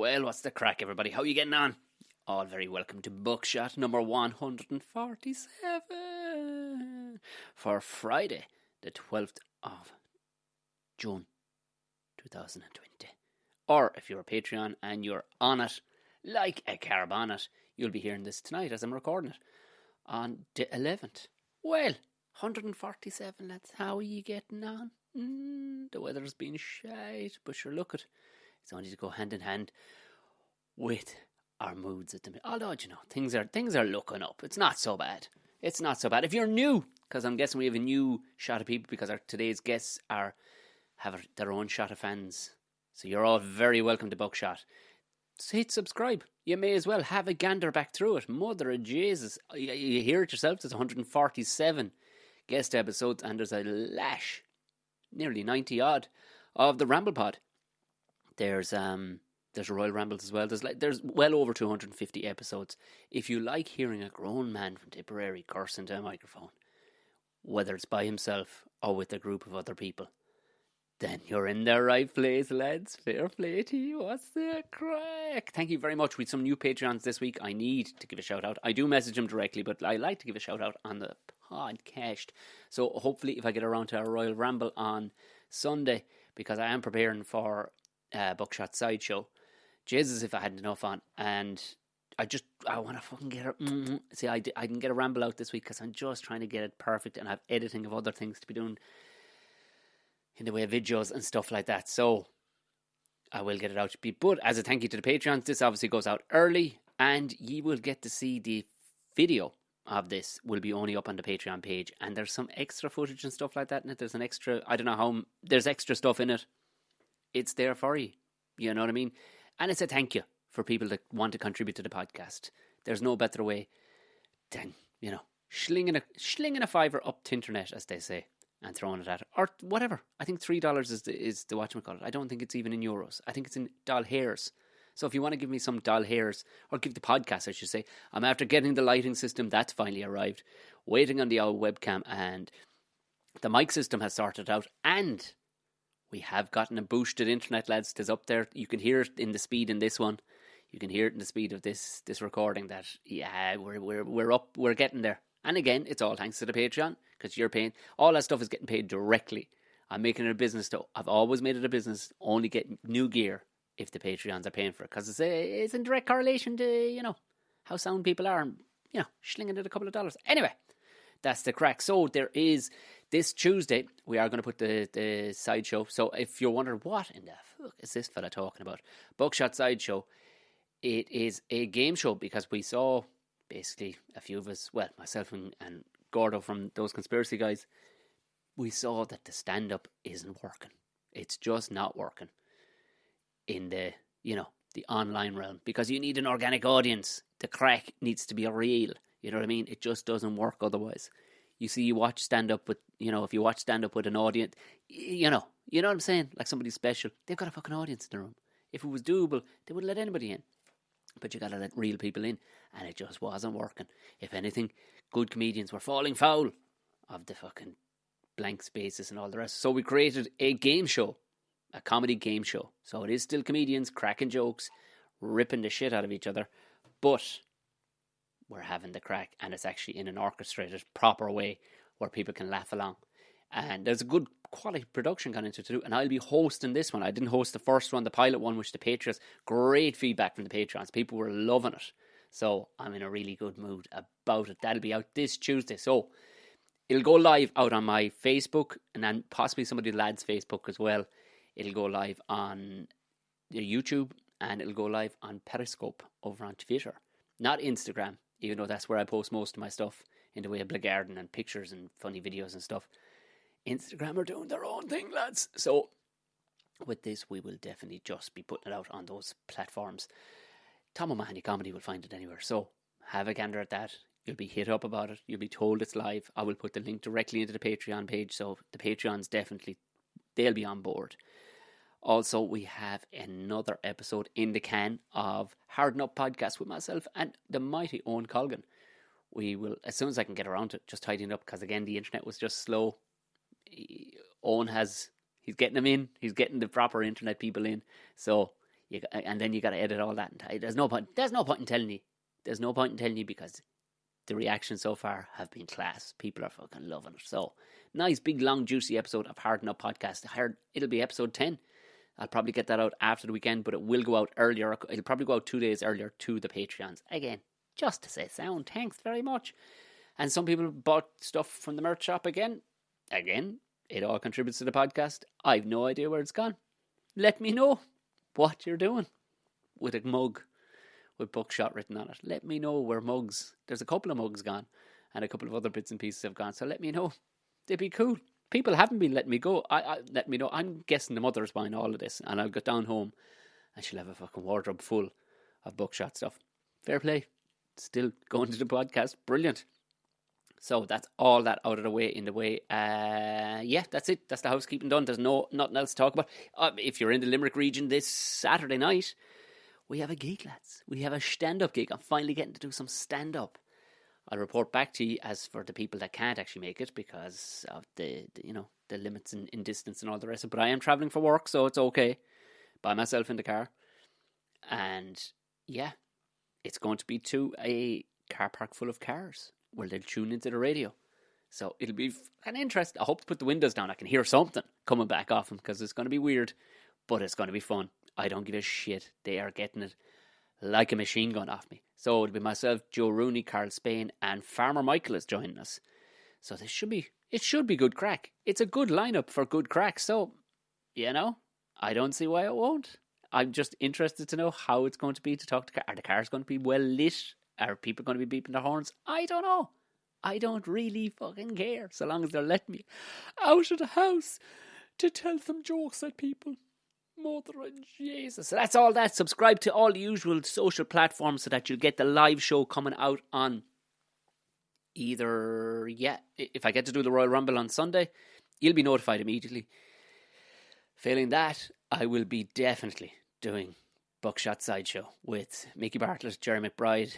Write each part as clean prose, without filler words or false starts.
Well, what's the crack, everybody? How you getting on? All very welcome to Buckshot number 147 for Friday, the 12th of June 2020. Or if you're a Patreon and you're on it, like a carb on it, you'll be hearing this tonight as I'm recording it on the 11th. Well, 147, that's how are you getting on? The weather's been shite, but sure, look at it's only to go hand in hand with our moods at the minute. Although, you know, things are looking up. It's not so bad. It's not so bad. If you're new, because I'm guessing we have a new shot of people because today's guests have their own shot of fans. So you're all very welcome to Buckshot. So hit subscribe. You may as well have a gander back through it. Mother of Jesus. You hear it yourself. There's 147 guest episodes and there's a lash, nearly 90 odd, of the Ramble Pod. There's Royal Rambles as well. There's well over 250 episodes. If you like hearing a grown man from Tipperary curse into a microphone, whether it's by himself or with a group of other people, then you're in the right place, lads. Fair play to you. What's the crack? Thank you very much. With some new Patreons this week, I need to give a shout out. I do message them directly, but I like to give a shout out on the podcast. So hopefully if I get around to a Royal Ramble on Sunday, because I am preparing for Buckshot Sideshow. Jesus, if I had enough on, and I want to fucking get it. See, I didn't get a ramble out this week because I'm just trying to get it perfect, and I have editing of other things to be doing in the way of videos and stuff like that. So I will get it out. But as a thank you to the Patreons, this obviously goes out early, and you will get to see the video of this will be only up on the Patreon page, and there's some extra footage and stuff like that in it. There's an extra, I don't know how, there's extra stuff in it. It's there for you. You know what I mean? And it's a thank you for people that want to contribute to the podcast. There's no better way than, you know, slinging a fiver up to internet, as they say, and throwing it at it. Or whatever. I think $3 is the whatchamacallit. I don't think it's even in euros. I think it's in doll hairs. So if you want to give me some doll hairs, or give the podcast, I should say, I'm after getting the lighting system. That's finally arrived. Waiting on the old webcam, and the mic system has sorted out, and we have gotten a boosted internet, lads. It's up there. You can hear it in the speed in this one. You can hear it in the speed of this recording. That we're up. We're getting there. And again, it's all thanks to the Patreon, because you're paying. All that stuff is getting paid directly. I'm making it a business though. I've always made it a business. Only get new gear if the Patreons are paying for it, because it's in direct correlation to, you know, how sound people are, and, you know, slinging it a couple of dollars. Anyway, that's the crack. So there is, this Tuesday, we are going to put the sideshow. So if you're wondering, what in the fuck is this fella talking about? Buckshot Sideshow. It is a game show, because we saw basically a few of us, well, myself and Gordo from those conspiracy guys, we saw that the stand-up isn't working. It's just not working in the, you know, the online realm, because you need an organic audience. The crack needs to be real. You know what I mean? It just doesn't work otherwise. You see, you watch stand-up with, you know, if you watch stand-up with an audience, you know what I'm saying? Like somebody special, they've got a fucking audience in the room. If it was doable, they wouldn't let anybody in. But you got to let real people in, and it just wasn't working. If anything, good comedians were falling foul of the fucking blank spaces and all the rest. So we created a game show, a comedy game show. So it is still comedians cracking jokes, ripping the shit out of each other, but we're having the crack, and it's actually in an orchestrated, proper way where people can laugh along. And there's a good quality production gone into it too, and I'll be hosting this one. I didn't host the first one, the pilot one, which the Patreons, great feedback from the Patreons. People were loving it. So I'm in a really good mood about it. That'll be out this Tuesday. So it'll go live out on my Facebook, and then possibly somebody lads' Facebook as well. It'll go live on YouTube, and it'll go live on Periscope over on Twitter. Not Instagram, even though that's where I post most of my stuff in the way of Blagarden and pictures and funny videos and stuff. Instagram are doing their own thing, lads. So with this, we will definitely just be putting it out on those platforms. Tom O'Mahony Comedy will find it anywhere. So have a gander at that. You'll be hit up about it. You'll be told it's live. I will put the link directly into the Patreon page. So the Patreons definitely, they'll be on board. Also, we have another episode in the can of Harden Up Podcast with myself and the mighty Owen Colgan. We will, as soon as I can get around to it, just tidying up, because again, the internet was just slow. Owen he's getting them in. He's getting the proper internet people in. So And then you got to edit all that. And there's no point in telling you. There's no point in telling you because the reactions so far have been class. People are fucking loving it. So, nice, big, long, juicy episode of Hard Enough Podcast. It'll be episode 10. I'll probably get that out after the weekend, but it will go out earlier. It'll probably go out 2 days earlier to the Patreons. Again, just to say sound, thanks very much. And some people bought stuff from the merch shop again. It all contributes to the podcast. I've no idea where it's gone. Let me know what you're doing with a mug with Buckshot written on it. Let me know where mugs. There's a couple of mugs gone and a couple of other bits and pieces have gone. So let me know. They'd be cool. People haven't been letting me go. Let me know. I'm guessing the mother's buying all of this, and I'll get down home and she'll have a fucking wardrobe full of Buckshot stuff. Fair play. Still going to the podcast. Brilliant. So that's all that out of the way in the way. Yeah, that's it. That's the housekeeping done. There's nothing else to talk about. If you're in the Limerick region this Saturday night, we have a gig, lads. We have a stand-up gig. I'm finally getting to do some stand-up. I'll report back to you as for the people that can't actually make it because of the limits in distance and all the rest of it. But I am travelling for work, so it's okay. By myself in the car. And yeah, it's going to be to a car park full of cars where they'll tune into the radio. So it'll be an interest. I hope to put the windows down. I can hear something coming back off them because it's going to be weird, but it's going to be fun. I don't give a shit. They are getting it like a machine gun off me. So it'll be myself, Joe Rooney, Carl Spain, and Farmer Michael is joining us. So it should be good crack. It's a good lineup for good crack. So, I don't see why it won't. I'm just interested to know how it's going to be to talk to cars. Are the cars going to be well lit? Are people going to be beeping their horns? I don't know. I don't really fucking care so long as they're letting me out of the house to tell some jokes at people. Mother of Jesus. So that's all that. Subscribe to all the usual social platforms so that you'll get the live show coming out on if I get to do the Royal Rumble on Sunday, you'll be notified immediately. Failing that, I will be definitely doing Buckshot Sideshow with Mickey Bartlett, Jerry McBride,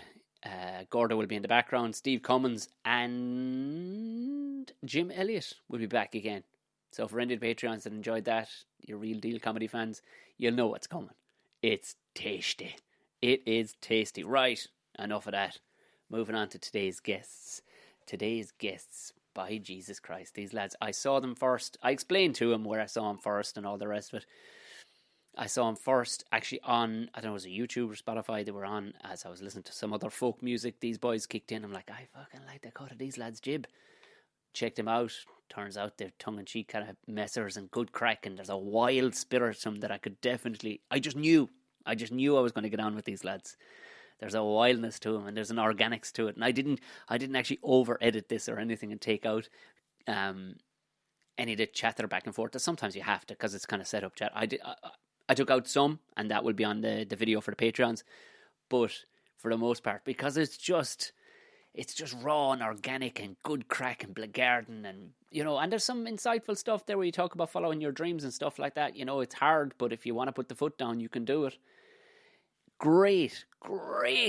Gordo will be in the background, Steve Cummins and Jim Elliott will be back again. So for any of the Patreons that enjoyed that, your Real Deal comedy fans, you'll know what's coming. It's tasty. It is tasty. Right, enough of that. Moving on to today's guests. Today's guests, by Jesus Christ, these lads, I saw them first. I explained to them where I saw them first and all the rest of it. I saw them first actually on, I don't know, it was a YouTube or Spotify they were on as I was listening to some other folk music. These boys kicked in. I'm like, I fucking like the cut of these lads' jib. Checked them out. Turns out they're tongue-in-cheek kind of messers and good crack, and there's a wild spirit to them that I could definitely... I just knew I was going to get on with these lads. There's a wildness to them, and there's an organics to it. And I didn't actually over-edit this or anything and take out any of the chatter back and forth. Sometimes you have to, because it's kind of set up chat. I took out some, and that will be on the video for the Patreons. But for the most part, because it's just raw and organic and good crack and Blackgarden and, and there's some insightful stuff there where you talk about following your dreams and stuff like that. It's hard, but if you want to put the foot down, you can do it. Great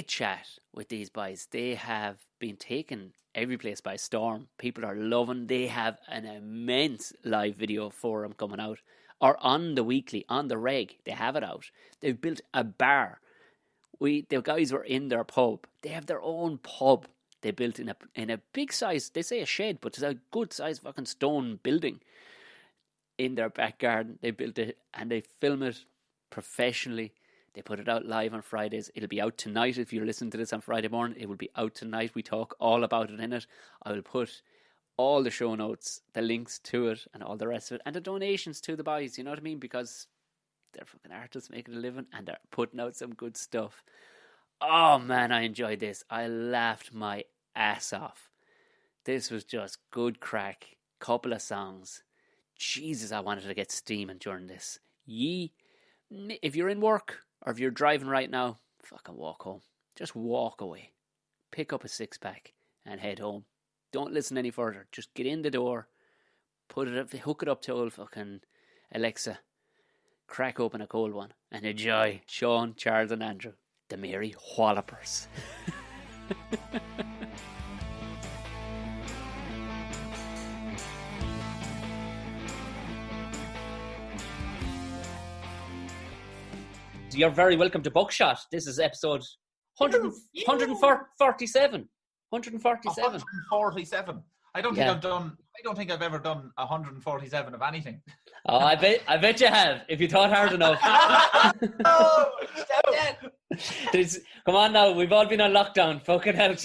chat with these boys. They have been taken every place by storm. People are loving. They have an immense live video forum coming out, or on the weekly, on the reg. They have it out. They've built a bar. The guys were in their pub. They have their own pub. They built in a big size, they say a shed, but it's a good size fucking stone building in their back garden. They built it and they film it professionally. They put it out live on Fridays. It'll be out tonight. If you're listening to this on Friday morning, it will be out tonight. We talk all about it in it. I will put all the show notes, the links to it and all the rest of it, and the donations to the boys, you know what I mean? Because they're fucking artists making a living and they're putting out some good stuff. Oh man, I enjoyed this. I laughed my ass off. This was just good crack. Couple of songs. Jesus, I wanted to get steaming during this. If you're in work or if you're driving right now, fucking walk home. Just walk away. Pick up a 6-pack and head home. Don't listen any further. Just get in the door, put it up, hook it up to old fucking Alexa, crack open a cold one and enjoy Sean, Charles and Andrew, the Mary Wallopers. you're very welcome to Buckshot. This is episode 147. 147. I don't think I've ever done 147 of anything. Oh, I bet you have. If you thought hard enough. Oh, step dead. Come on now. We've all been on lockdown. Fucking hell.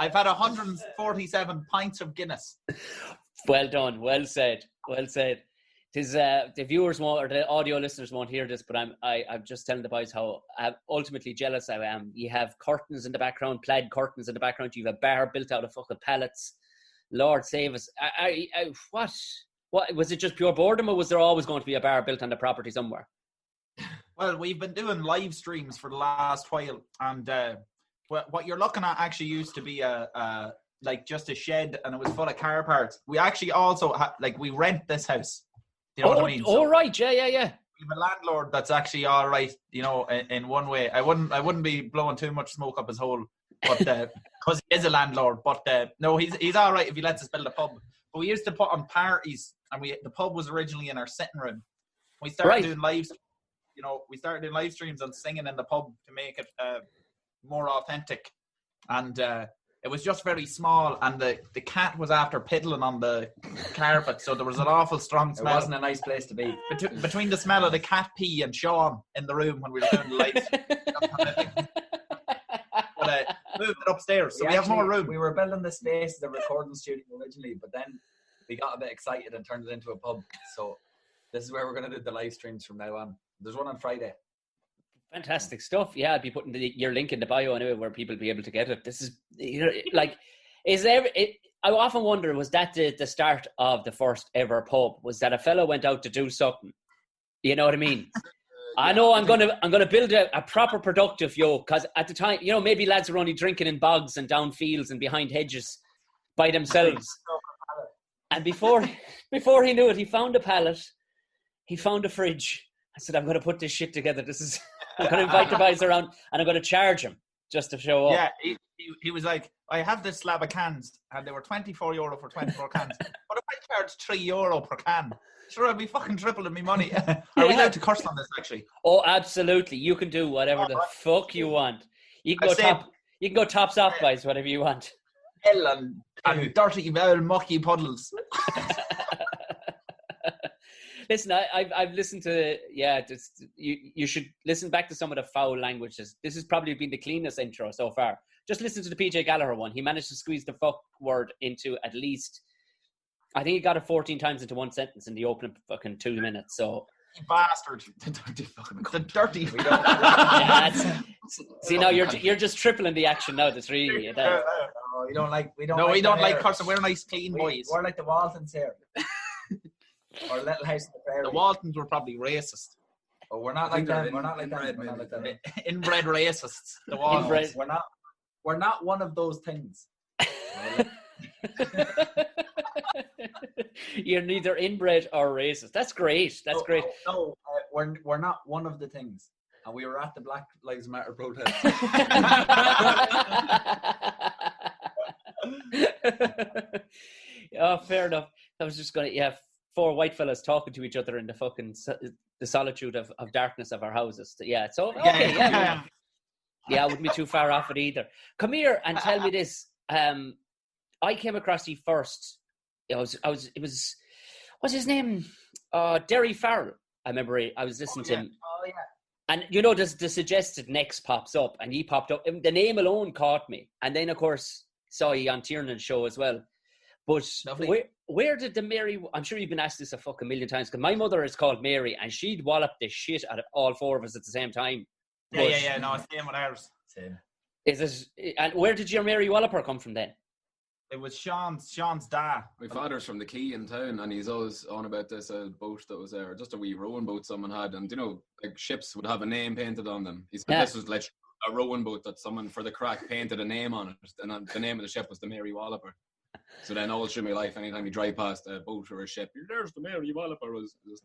I've had 147 pints of Guinness. Well done. Well said. Well said. The viewers won't, or the audio listeners won't hear this, but I'm just telling the boys how ultimately jealous I am. You have curtains in the background, plaid curtains in the background. You have a bar built out of fucking pallets. Lord save us. What was it? Just pure boredom, or was there always going to be a bar built on the property somewhere? Well, we've been doing live streams for the last while, and what you're looking at actually used to be like just a shed, and it was full of car parts. We actually also we rent this house. You know what I mean? Oh, right, yeah. We have a landlord that's actually all right, you know, in one way. I wouldn't be blowing too much smoke up his hole, but because he is a landlord. But no, he's all right if he lets us build a pub. But we used to put on parties, and the pub was originally in our sitting room. We started doing live streams and singing in the pub to make it more authentic, and it was just very small, and the cat was after piddling on the carpet, so there was an awful strong smell. It wasn't a nice place to be. Between the smell of the cat pee and Sean in the room when we were doing the live. But moved it upstairs, so we have more room. We were building the space, the recording studio originally, but then we got a bit excited and turned it into a pub. So this is where we're going to do the live streams from now on. There's one on Friday. Fantastic stuff. Yeah, I'd be putting your link in the bio anyway, where people will be able to get it. This is, I often wonder, was that the start of the first ever pub? Was that a fellow went out to do something? You know what I mean? I know I'm gonna build a proper productive yoke, because at the time, you know, maybe lads are only drinking in bogs and down fields and behind hedges by themselves. And before he knew it, he found a pallet, he found a fridge. I said, I'm going to put this shit together. I'm going to invite the guys around, and I'm going to charge him just to show up. Yeah, he was like, I have this slab of cans, and they were €24 for 24 cans. What if I charge €3 per can? Sure, I'd be fucking tripling my money. Are we allowed to curse on this, actually? Oh, absolutely. You can do whatever the fuck you want. You can go tops off, guys, whatever you want. Hell and dirty, mucky puddles. Listen, I've listened to, you should listen back to some of the foul languages. This has probably been the cleanest intro so far. Just listen to the PJ Gallagher one. He managed to squeeze the fuck word into at least, I think he got it 14 times into one sentence in the opening fucking 2 minutes. So, you bastard. The dirty. See, now you're just tripling the action now. That's really it. We don't like cursing. We're nice, clean boys. We're like the Waltons here. Or Little House on the Prairie. The Waltons were probably racist. Oh, we're not like them. We're not like them. Inbred racists. The Waltons. We're not one of those things. You're neither inbred or racist. That's great. That's great. No, we're not one of the things. And we were at the Black Lives Matter protest. Oh, fair enough. I was just going to, 4 white fellas talking to each other in the fucking the solitude of darkness of our houses. Yeah, so okay, yeah, I wouldn't be too far off it either. Come here and tell me this. I came across you first. It was what's his name? Derry Farrell. I remember I was listening to him. Oh yeah. And you know, the suggested next pops up, and he popped up. The name alone caught me, and then of course saw you on Tiernan's show as well. But where did the Mary? I'm sure you've been asked this a fucking million times, because my mother is called Mary, and she'd wallop the shit out of all 4 of us at the same time. Yeah. No, same with ours. Same. Is it? And where did your Mary Walloper come from then? It was Sean's dad. My father's from the quay in town, and he's always on about this boat that was there, just a wee rowing boat someone had, and you know, like ships would have a name painted on them. He said this was like a rowing boat that someone for the crack painted a name on it, and the name of the ship was the Mary Walloper. So then all through my life, anytime you drive past a boat or a ship, there's the Mary Wallopers. Was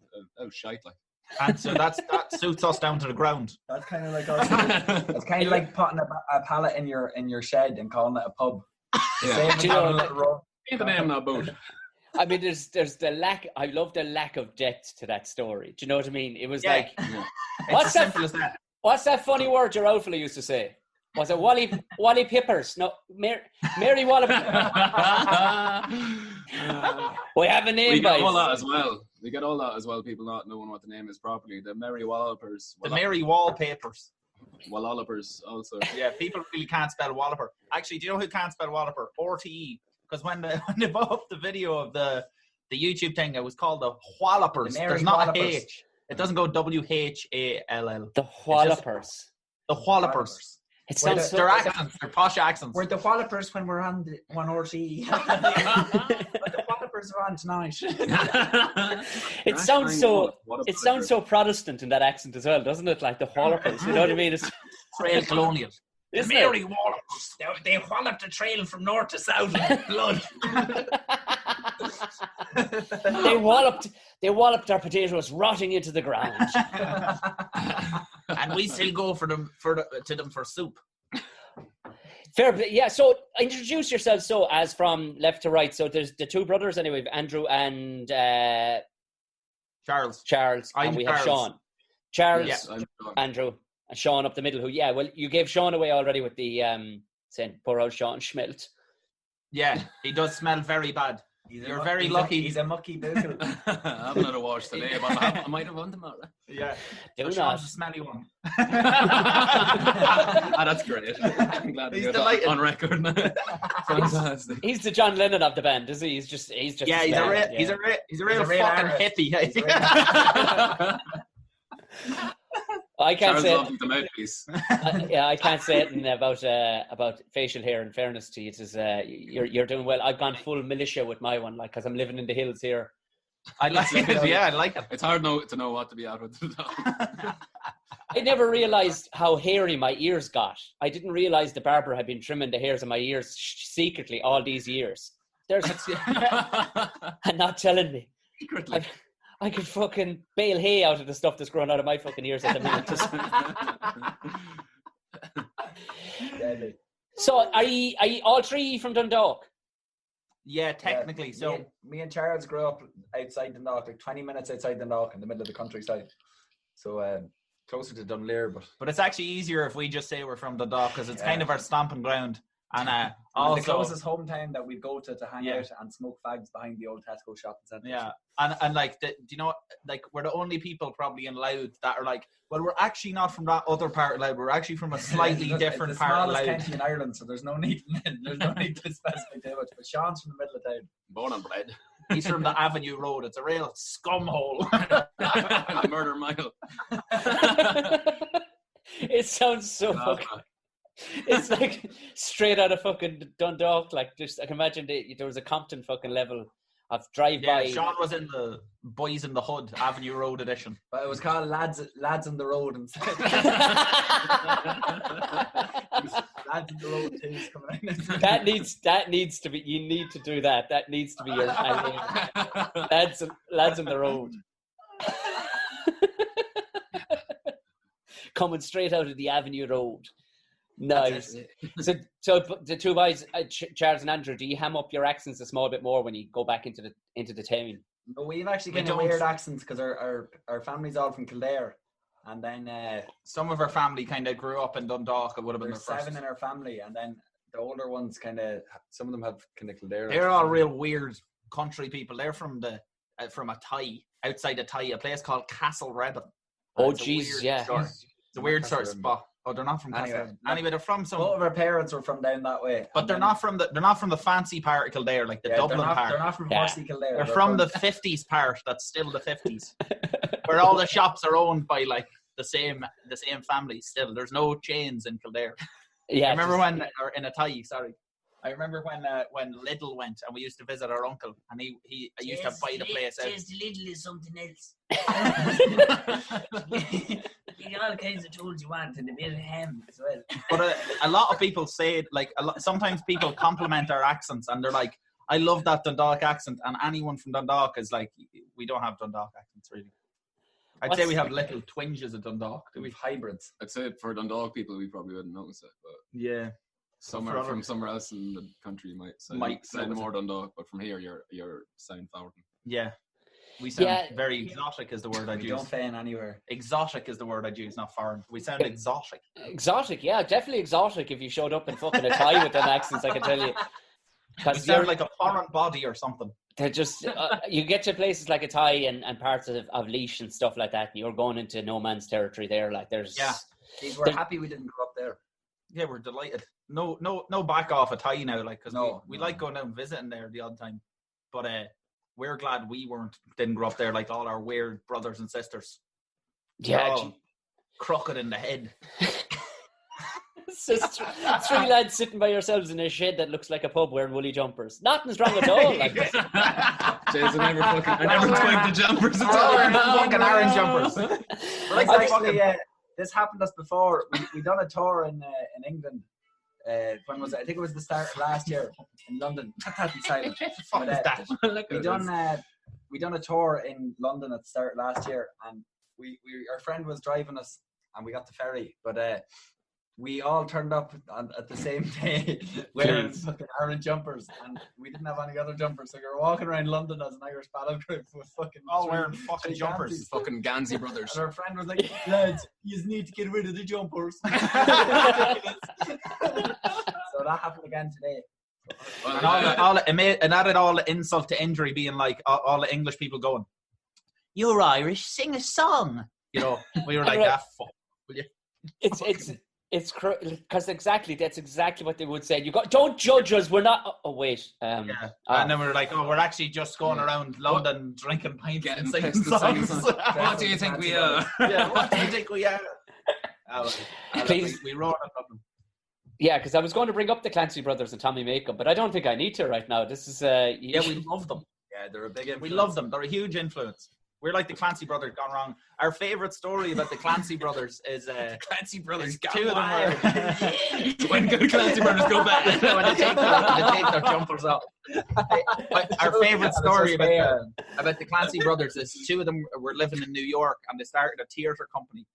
shite like. And so that suits us down to the ground. That's kind of like it's kind of like putting a pallet in your shed and calling it a pub. Yeah. Do you know, Ain't the name of that boat. I mean, there's the lack. I love the lack of depth to that story. Do you know what I mean? It was like, It's as simple as that. what's that funny word your old fella used to say? Was it Wally Pippers? No, Mary Wallopers. We have a name, We get guys. all that as well. We get all that as well. People not knowing what the name is properly. The Mary Wallopers. The Mary Wallpapers. Wallopers also. Yeah, people really can't spell Walloper. Actually, do you know who can't spell Walloper? RTE. Because when they brought up the video of the YouTube thing, it was called the Wallopers. There's not a H. It doesn't go WHALL. The Wallopers. The Wallopers. It sounds They're accents. They're posh accents. We're the Wallopers when we're on RTE. But the Wallopers are on tonight. It sounds so Protestant in that accent as well, doesn't it? Like the Wallopers, you know what I mean? It's Trail colonial. Isn't Mary it? Wallopers. They walloped the trail from north to south in blood. They walloped our potatoes rotting into the ground. And we still go to them for soup. Fair play. Yeah, so introduce yourself as from left to right. So there's the two brothers anyway, Andrew and Charles. And we have Charles. Sean. Charles, Yes, Andrew, and Sean up the middle, you gave Sean away already with the saying poor old Sean Schmelt. Yeah, he does smell very bad. You're very lucky. He's a mucky boodle. I haven't had a wash today, but I might have one tomorrow. Yeah. Do Sean's not. a smelly one. That's great. I'm glad to He's get delighted. that on record now. Fantastic. He's the John Lennon of the band, is he? He's just. Yeah, he's a real fucking hippie. I can't Charles say. loves the mouthpiece. I can't say anything about facial hair. In fairness to you, it is you're doing well. I've gone full militia with my one, like because I'm living in the hills here. I like it. Yeah, I like it. It's hard to know what to be at with the dog. I never realised how hairy my ears got. I didn't realise the barber had been trimming the hairs of my ears secretly all these years. And not telling me. Secretly. I could fucking bale hay out of the stuff that's growing out of my fucking ears at the minute. So are you all three from Dundalk? Yeah, technically. Yeah, So me and Charles grew up outside Dundalk, like 20 minutes outside Dundalk in the middle of the countryside. So closer to Dunleer, but it's actually easier if we just say we're from Dundalk because it's kind of our stomping ground. And also the closest hometown that we go to hang out and smoke fags behind the old Tesco shopping centre. Yeah, and like, do you know what? Like, we're the only people probably in Louth that are like, well, we're actually not from that other part of Louth. We're actually from a slightly different part of Louth. It's the smallest county in Ireland, so there's no need to specify too much. But Sean's from the middle of town. Born and bred. He's from the Avenue Road. It's a real scum hole. The murder mile. It sounds so fucking. It's like straight out of fucking Dundalk. Like, just I can imagine there was a Compton fucking level of drive-by. Yeah, Sean was in the Boys in the Hood Avenue Road edition. But it was called Lads on the Road instead. Lads on the Road 2 is coming out. That needs to be. You need to do that. That needs to be your lads on the road. Coming straight out of the Avenue Road. Nice. So the two guys, Charles and Andrew, do you ham up your accents a small bit more when you go back into the town? But we've actually kind of weird accents because our family's all from Kildare, and then some of our family kind of grew up in Dundalk. It would have been there's their first. 7 in our family, and then the older ones some of them have kind of Kildare. They're all real weird country people. They're from a Thai, outside a Thai, a place called Castle Rebel. Oh jeez, yeah. It's a weird sort of spot. Oh, they're not from Castle. Anyway, they're from some. Both of our parents were from down that way, but they're not from the fancy part of Kildare, like the Dublin part. They're not from Horsey Kildare. They're from the 50s part. That's still the 50s, where all the shops are owned by like the same family. Still, there's no chains in Kildare. Yeah, I remember in a Thai. Sorry, I remember when Lidl went and we used to visit our uncle, and he used to buy the place out. Lidl is something else. You get all kinds of tools you want and a bit of ham as well. But a lot of people say it, like sometimes people compliment our accents and they're like, I love that Dundalk accent, and anyone from Dundalk is like, we don't have Dundalk accents really. I'd say we have little twinges of Dundalk. We've hybrids. I'd say for Dundalk people we probably wouldn't notice it, but yeah. From somewhere else in the country might sound more Dundalk, but from here you're sound Fountain. Yeah. We sound very exotic is the word I'd We use. don't fan anywhere. Exotic is the word I'd use, not foreign. We sound exotic. Exotic, yeah, definitely exotic. If you showed up in fucking a tie with them accents, I can tell you. We sound like a foreign body or something. They're just you get to places like a tie and parts of Laois and stuff like that, and you're going into no man's territory there. Like there's We're happy we didn't grow up there. Yeah, we're delighted. No back off a tie now, like because we like going out and visiting there the odd time, but we're glad we didn't grow up there like all our weird brothers and sisters. Yeah, crooked in the head. Three lads sitting by yourselves in a shed that looks like a pub wearing woolly jumpers. Nothing's wrong at all. Like Jason I never twigged the jumpers at all. Fucking orange jumpers. Like actually, this happened to us before. We done a tour in England. When was it? I think it was the start of last year in London. That's silent. What is that? We done a tour in London at the start of last year, and our friend was driving us, and we got the ferry, but we all turned up at the same day wearing fucking orange jumpers, and we didn't have any other jumpers, so we were walking around London as an Irish battle group with fucking all wearing fucking jumpers. Fucking Gansey brothers. And our friend was like, lads, you need to get rid of the jumpers. So that happened again today. And added all the insult to injury, being like all the English people going, "You're Irish, sing a song." You know, we were like, "Ah, fuck, will you?" It's because that's exactly what they would say. Don't judge us. We're not. Oh wait. And then we were like, "Oh, we're actually just going around London drinking pints and singing songs." What do you think we are? Yeah, what do you think we are? Please. We roared at them. Yeah, because I was going to bring up the Clancy brothers and Tommy Macomb, but I don't think I need to right now. This is we love them. Yeah, they're a big influence. We love them. They're a huge influence. We're like the Clancy brothers gone wrong. Our favourite story about the Clancy brothers is Clancy brothers got two of them were when good Clancy brothers go back. When they take their jumpers off. Our favourite story about the Clancy brothers is two of them were living in New York and they started a theatre company.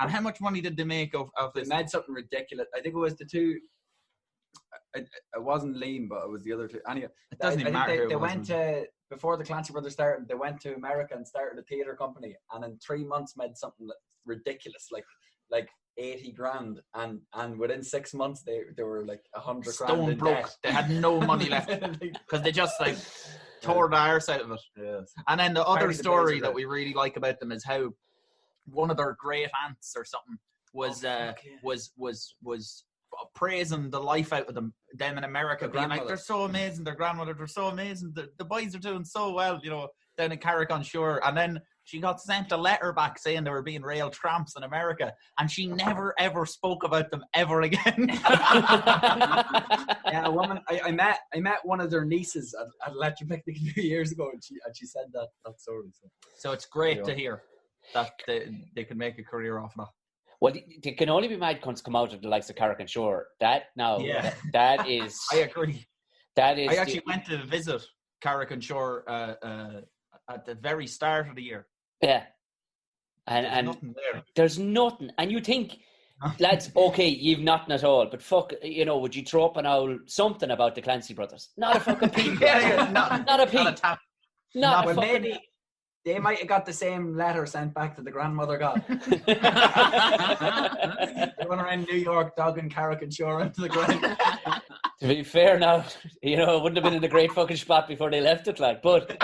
And how much money did they make of this? They made something ridiculous. I think it was the two. It wasn't Liam, but it was the other two. Anyway, it doesn't even matter. They went to, before the Clancy brothers started, they went to America and started a theatre company, and in 3 months made something ridiculous, like 80 grand, and within 6 months they were like 100 grand stone in broke. debt. They had no money left because they just like tore the arse out of it. Yes. And then the other story that we really like about them is how one of their great aunts or something was praising the life out of them in America, being like, they're so amazing, their grandmother, they're so amazing, the boys are doing so well, you know, down in Carrick-on-Shore. And then she got sent a letter back saying they were being real tramps in America, and she never ever spoke about them ever again. Yeah, a woman I met one of their nieces at Electric Picnic a few years ago, and she said that story. So it's great to hear that they can make a career off of that. Well, they can only be mad cunts come out of the likes of Carrick and Shore. That is. I agree. That is. I actually went to visit Carrick and Shore at the very start of the year. Yeah, and nothing there. There's nothing, and you think, lads, okay, you've nothing at all, but fuck, you know, would you throw up an owl something about the Clancy brothers? Not a fucking peep. Not a peep. Not a tap. Not a but fucking. maybe they might have got the same letter sent back that the grandmother got. They went around New York dogging Carrick and Shore into the ground. To be fair now, you know, it wouldn't have been in a great fucking spot before they left it, like, but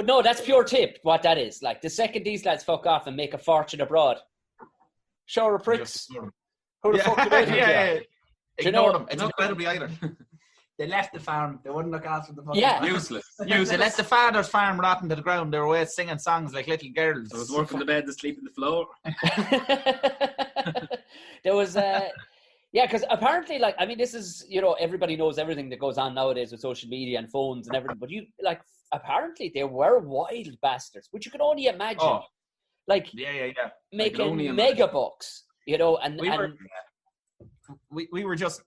no, that's pure tip, what that is. Like, the second these lads fuck off and make a fortune abroad, Shore of pricks. Who the fuck do they think they are? Ignore them. It's not better be either. They left the farm. They wouldn't look after the fucking Yeah. farm. Useless. They let the father's farm rot into the ground. They were away singing songs like little girls. I was working the bed to sleep on the floor. There was because apparently, like, I mean, this is, you know, everybody knows everything that goes on nowadays with social media and phones and everything, but apparently they were wild bastards, which you can only imagine, making mega bucks, you know, and we were just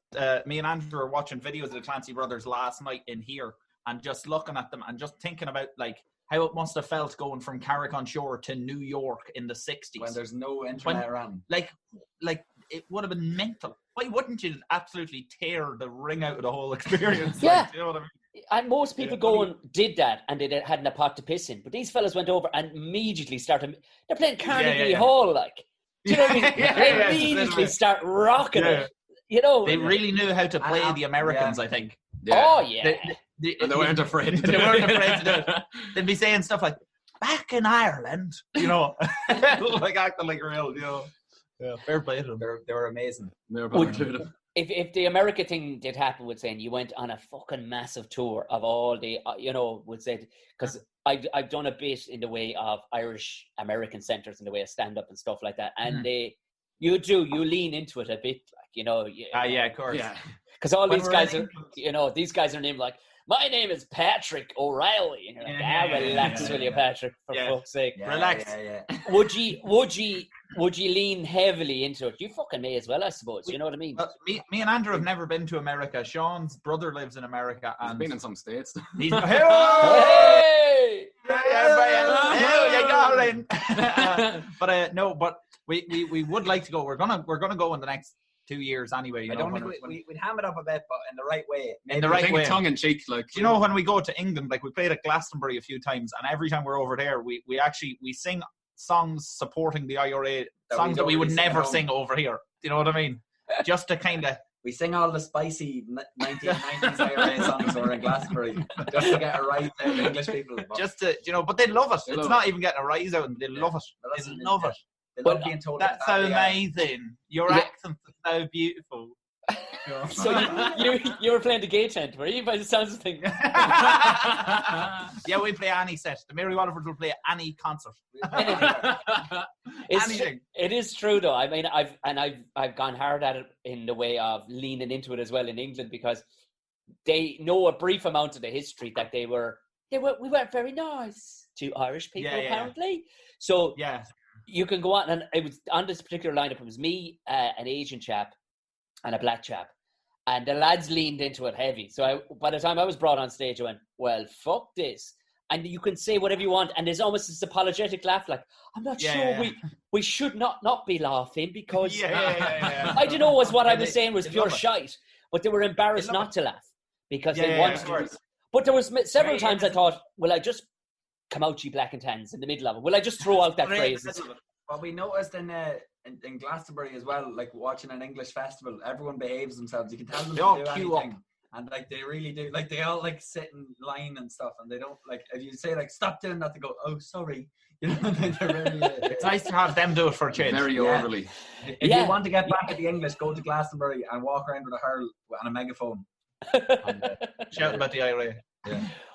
me and Andrew were watching videos of the Clancy brothers last night in here and just looking at them and just thinking about like how it must have felt going from Carrick-on-Shore to New York in the 60s when there's no internet around. Like it would have been mental. Why wouldn't you absolutely tear the ring out of the whole experience? Yeah. Like, you know what I mean? And most people going did that, and they hadn't a pot to piss in. But these fellas went over and immediately started. They're playing Carnegie Hall, like. Do you know what I mean? They immediately start rocking it. You know, they really knew how to play the Americans. I think. Yeah. Oh yeah, They weren't afraid. They weren't afraid to do it. They'd be saying stuff like "back in Ireland," you know, like acting like real, you know. Yeah, fair play to them. They were amazing. If the America thing did happen, would saying you went on a fucking massive tour of all the, would say, because I've done a bit in the way of Irish American centres in the way of stand up and stuff like that, and you lean into it a bit, like, you know. Yeah, of course. Yeah, because all these guys are, these guys are named like, my name is Patrick O'Reilly, and you're like, relax, will you, Patrick? For fuck's sake, relax. Would you lean heavily into it? You fucking may as well, I suppose. You know what I mean? Me and Andrew have never been to America. Sean's brother lives in America, and he's been in some states. He's hey! But we would like to go. We're gonna go in the next 2 years anyway. I don't think we'd ham it up a bit, but in the right way. In the right way, tongue in cheek, like. You know, when we go to England, like we played at Glastonbury a few times, and every time we're over there, we sing songs supporting the IRA, songs that we would never sing over here. Do you know what I mean? Just to kind of. We sing all the spicy 1990s IRA songs over in Glastonbury just to get a rise out of English people. Just to, but they love it. It's not even getting a rise out of them. They love it. They love it. They love being told that's so amazing. Your accent is so beautiful. So you were playing the gay tent, were you, by the sounds of things? Yeah, we play any set. The Mary Wallopers will play any concert. Anything. It is true, though. I mean, I've gone hard at it in the way of leaning into it as well in England, because they know a brief amount of the history that we weren't very nice to Irish people, apparently. So you can go on, and it was on this particular lineup. It was me, an Asian chap, and a black chap, and the lads leaned into it heavy. So by the time I was brought on stage, I went, well, fuck this. And you can say whatever you want, and there's almost this apologetic laugh, like, I'm not sure we should not be laughing, because I don't know what I was saying was pure shite, but they were embarrassed not to laugh because they wanted to. But there was several times I thought, will I just come out, you black and tans, in the middle of it? Will I just throw out that phrase? What we noticed in Glastonbury as well, like watching an English festival, everyone behaves themselves. You can tell them to do anything, and like they really do. Like they all like sit in line and stuff, and they don't like if you say like stop doing that, they go, oh sorry. You know, they're really, it's nice to have them do it for a change. Very orderly. If you want to get back at the English, go to Glastonbury and walk around with a hurl and a megaphone, and, shout about the IRA.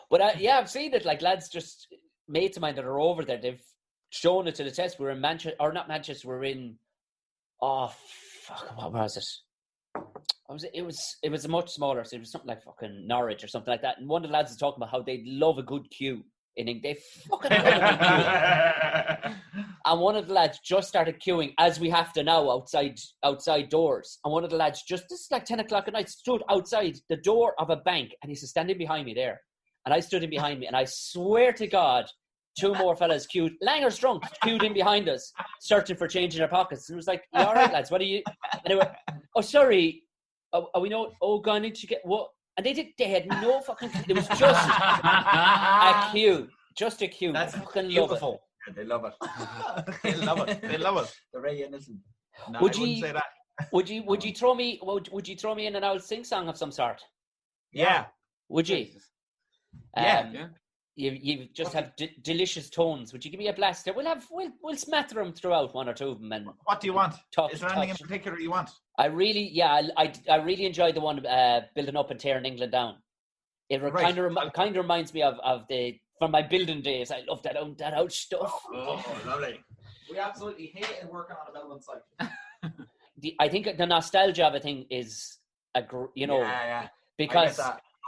But I've seen it. Like lads, just mates of mine that are over there, they've shown it to the test. We're in Manchester, or not Manchester. We're in. Oh fuck! What was it? It was a much smaller. So it was something like fucking Norwich or something like that. And one of the lads is talking about how they love a good queue in England. They fucking love a good queue. And one of the lads just started queuing, as we have to now, outside doors. And one of the lads this is like 10 o'clock at night, stood outside the door of a bank, and he's standing behind me there, and I stood in behind me, and I swear to God, 2 more fellas queued, Langer's drunk, queued in behind us, searching for change in their pockets. And it was like, all right, lads, what are you? And they were, oh, sorry, we know, God, need to get what? And they had no fucking, it was just a queue. Just a queue. That's fucking beautiful. they love it. They love it. They love it. They're very innocent. No, I wouldn't say that. Would you throw me in an old sing song of some sort? Yeah. Would you? Yeah. You just have delicious tones. Would you give me a blast there? We'll smatter them throughout, one or two of them. And what do you want? Is there anything in particular you want? I really enjoyed the one building up and tearing England down. It kind of reminds me of from my building days. I love that out stuff. Oh, lovely. We absolutely hated working on a building site. I think the nostalgia of a thing is because.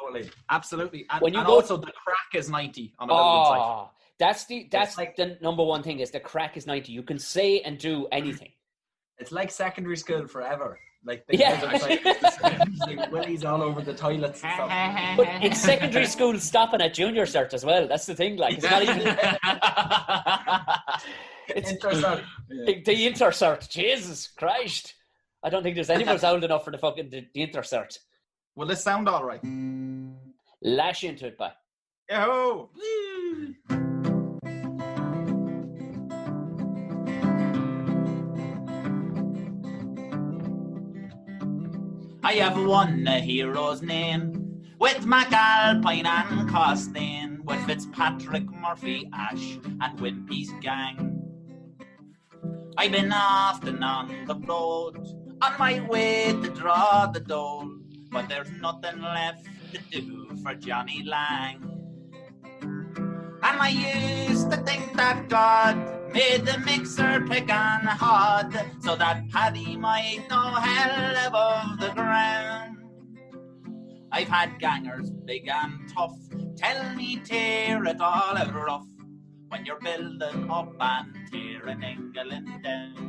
Totally. Absolutely. And, when you also the crack is 90 on a building site. That's like the number one thing is the crack is 90. You can say and do anything. It's like secondary school forever. Like like willies all over the toilets and stuff. But in secondary school stopping at junior cert as well. That's the thing. Like it's not even Intercert. The intercert. Jesus Christ. I don't think there's any of us old enough for the fucking the intercert. Will this sound all right? Lash into it, bye. Yo! I have won a hero's name with McAlpine and Costain, with Fitzpatrick, Murphy, Ash, and Wimpy's gang. I've been often on the road, on my way to draw the dole, but there's nothing left to do for Johnny Lang. And I used to think that God made the mixer pick and hod, so that Paddy might know hell above the ground. I've had gangers big and tough tell me tear it all out rough when you're building up and tearing England down.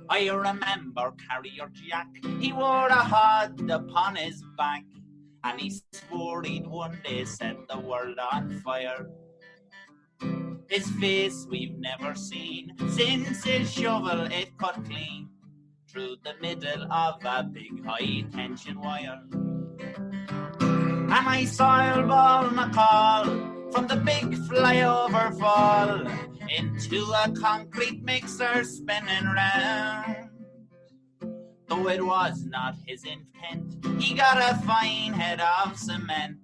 I remember Carrier Jack, he wore a hod upon his back, and he swore he'd one day set the world on fire. His face we've never seen since his shovel it cut clean through the middle of a big high tension wire. And I saw Ball McCall from the big flyover fall into a concrete mixer spinning round. Though it was not his intent, he got a fine head of cement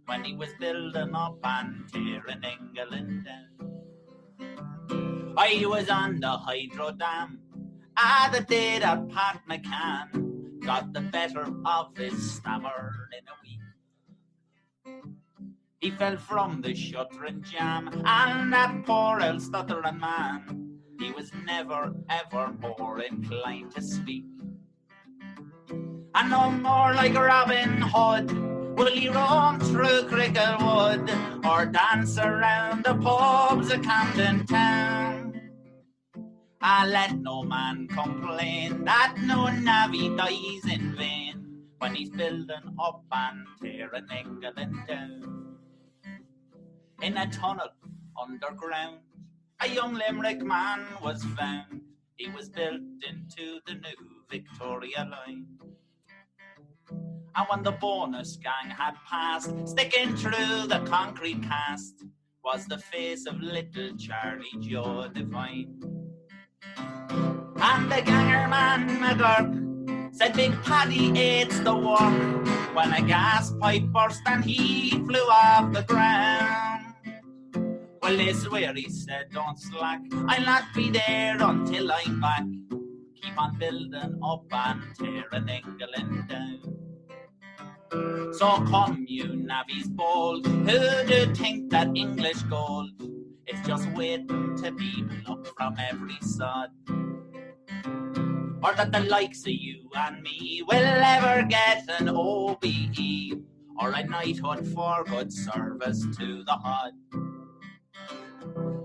when he was building up and tearing England down. I was on the hydro dam the day that Pat McCann got the better of his stammer in a week. He fell from the shuttering jam, and that poor old stuttering man, he was never ever more inclined to speak. And no more like Robin Hood will he roam through Cricklewood or dance around the pubs of Camden Town. Let no man complain that no navvy dies in vain when he's building up and tearing England down. In a tunnel underground, a young Limerick man was found. He was built into the new Victoria line. And when the bonus gang had passed, sticking through the concrete cast was the face of little Charlie Joe Devine. And the ganger man McGurk said Big Paddy ate the work when a gas pipe burst and he flew off the ground. Well, they swear, he said, don't slack, I'll not be there until I'm back. Keep on building up and tearing England down. So come you navvies bold, who do think that English gold is just waiting to be plucked from every sod? Or that the likes of you and me will ever get an OBE or a knighthood for good service to the HUD.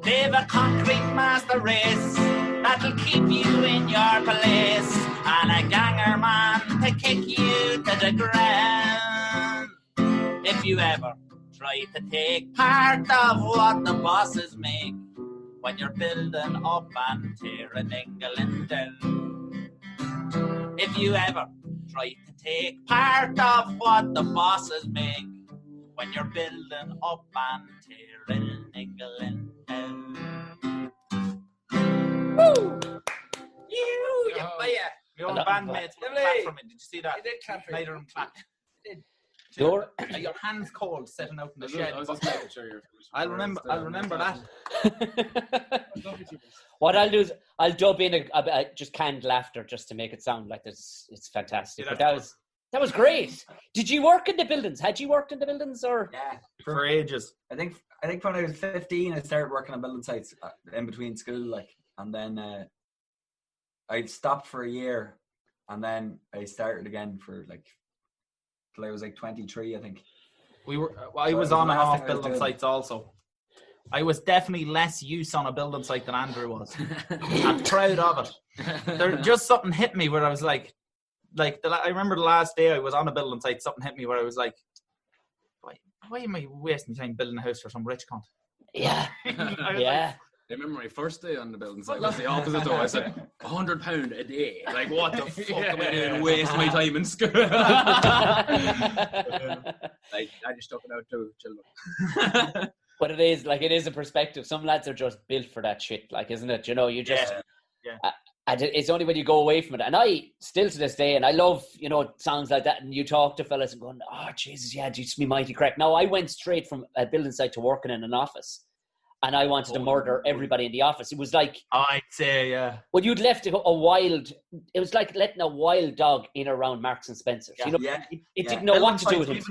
They've a concrete master race that'll keep you in your place, and a ganger man to kick you to the ground. If you ever try to take part of what the bosses make when you're building up and tearing England down. If you ever try to take part of what the bosses make when you're building up and tearing England down. Woo! You player. Your bandmates will clap from it. Did you see that? He did clap for it. Neither of them clapped. He did. Your hands cold sitting out in the shed. I was just making sure you're finished. I'll remember that. What I'll do is I'll dub in a just canned laughter just to make it sound like it's fantastic. Yeah, but that was great. Did you work in the buildings? Had you worked in the buildings or? Yeah, For ages. I think when I was 15, I started working on building sites in between school, and then I stopped for a year, and then I started again for till I was 23, I think. I was on and off building sites also. I was definitely less use on a building site than Andrew was. I'm proud of it. There just something hit me where I was I remember the last day I was on a building site, something hit me where I was like, why am I wasting time building a house for some rich cunt? Yeah. Yeah. I remember my first day on the building site was the opposite though. I said, £100 a day. Like, what the fuck am I doing? Waste my time in school. Like, I just took it out to children. But it is a perspective. Some lads are just built for that shit, like, isn't it? You know, you just... Yeah. And it's only when you go away from it. And I, still to this day, and I love, you know, songs like that, and you talk to fellas and going, oh, Jesus, yeah, just me mighty crack. Now, I went straight from a building site to working in an office, and I wanted to murder everybody in the office. It was like... I'd say, yeah. Well, you'd left a wild... It was like letting a wild dog in around Marks and Spencer's. You know, it didn't know what to do with him.